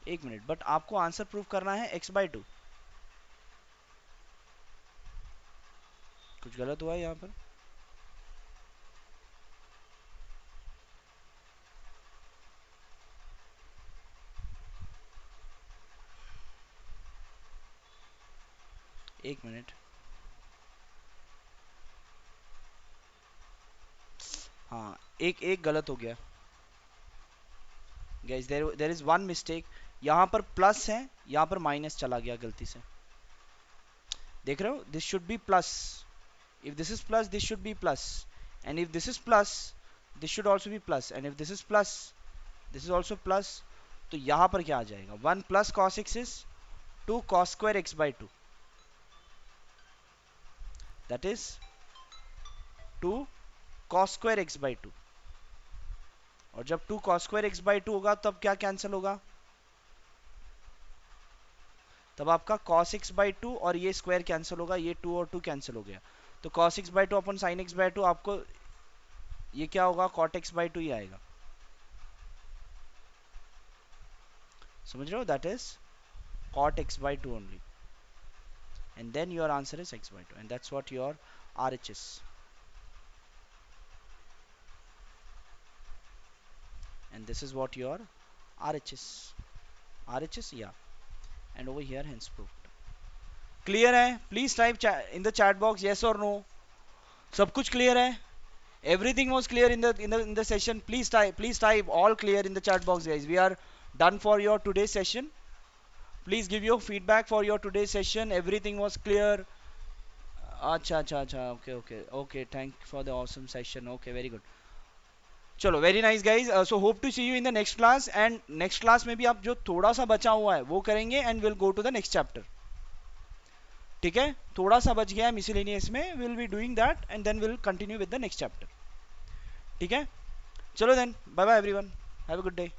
एक मिनट, बट आपको आंसर प्रूव करना है x बाई 2। कुछ गलत हुआ है यहाँ पर, एक मिनट, हाँ एक गलत हो गया guys, there is one mistake, यहाँ पर प्लस है, यहाँ पर माइनस चला गया गलती से, देख रहे हो, this should be plus, if this is plus this should be plus, and if this is plus this should also be plus, and if this is plus this is also plus। तो यहाँ पर क्या आ जाएगा, 1 plus cos x is 2 cos square x by 2, that is 2 cos square x by 2, और जब 2 cos square x by 2 होगा तब क्या कैंसिल होगा, तब आपका cos x by 2 और ये स्क्वायर कैंसिल होगा, ये 2 और 2 कैंसिल हो गया, तो cos x by 2 upon sin x by 2, आपको ये क्या होगा, cot x by 2 ही आएगा, समझ रहे हो, that is cot x by 2 only, and then your answer is x by 2, and that's what your RHS, and this is what your RHS, yeah, and over here hence proved। Clear है? Please type in the chat box yes or no, सब कुछ क्लियर है? Everything was clear in the session, please type all clear in the chat box guys, we are done for your today's session, please give your feedback for your today's session, everything was clear, अच्छा अच्छा अच्छा, okay okay okay, thank for the awesome session, okay very good. चलो very nice guys, so hope to see you in the next class, and next class में भी आप जो थोड़ा सा बचा हुआ है वो करेंगे, and will go to the next chapter. ठीक है, थोड़ा सा बच गया है मिसलेनियस में, will be doing that and then will continue with the next chapter. ठीक है, चलो then, bye bye everyone, have a good day.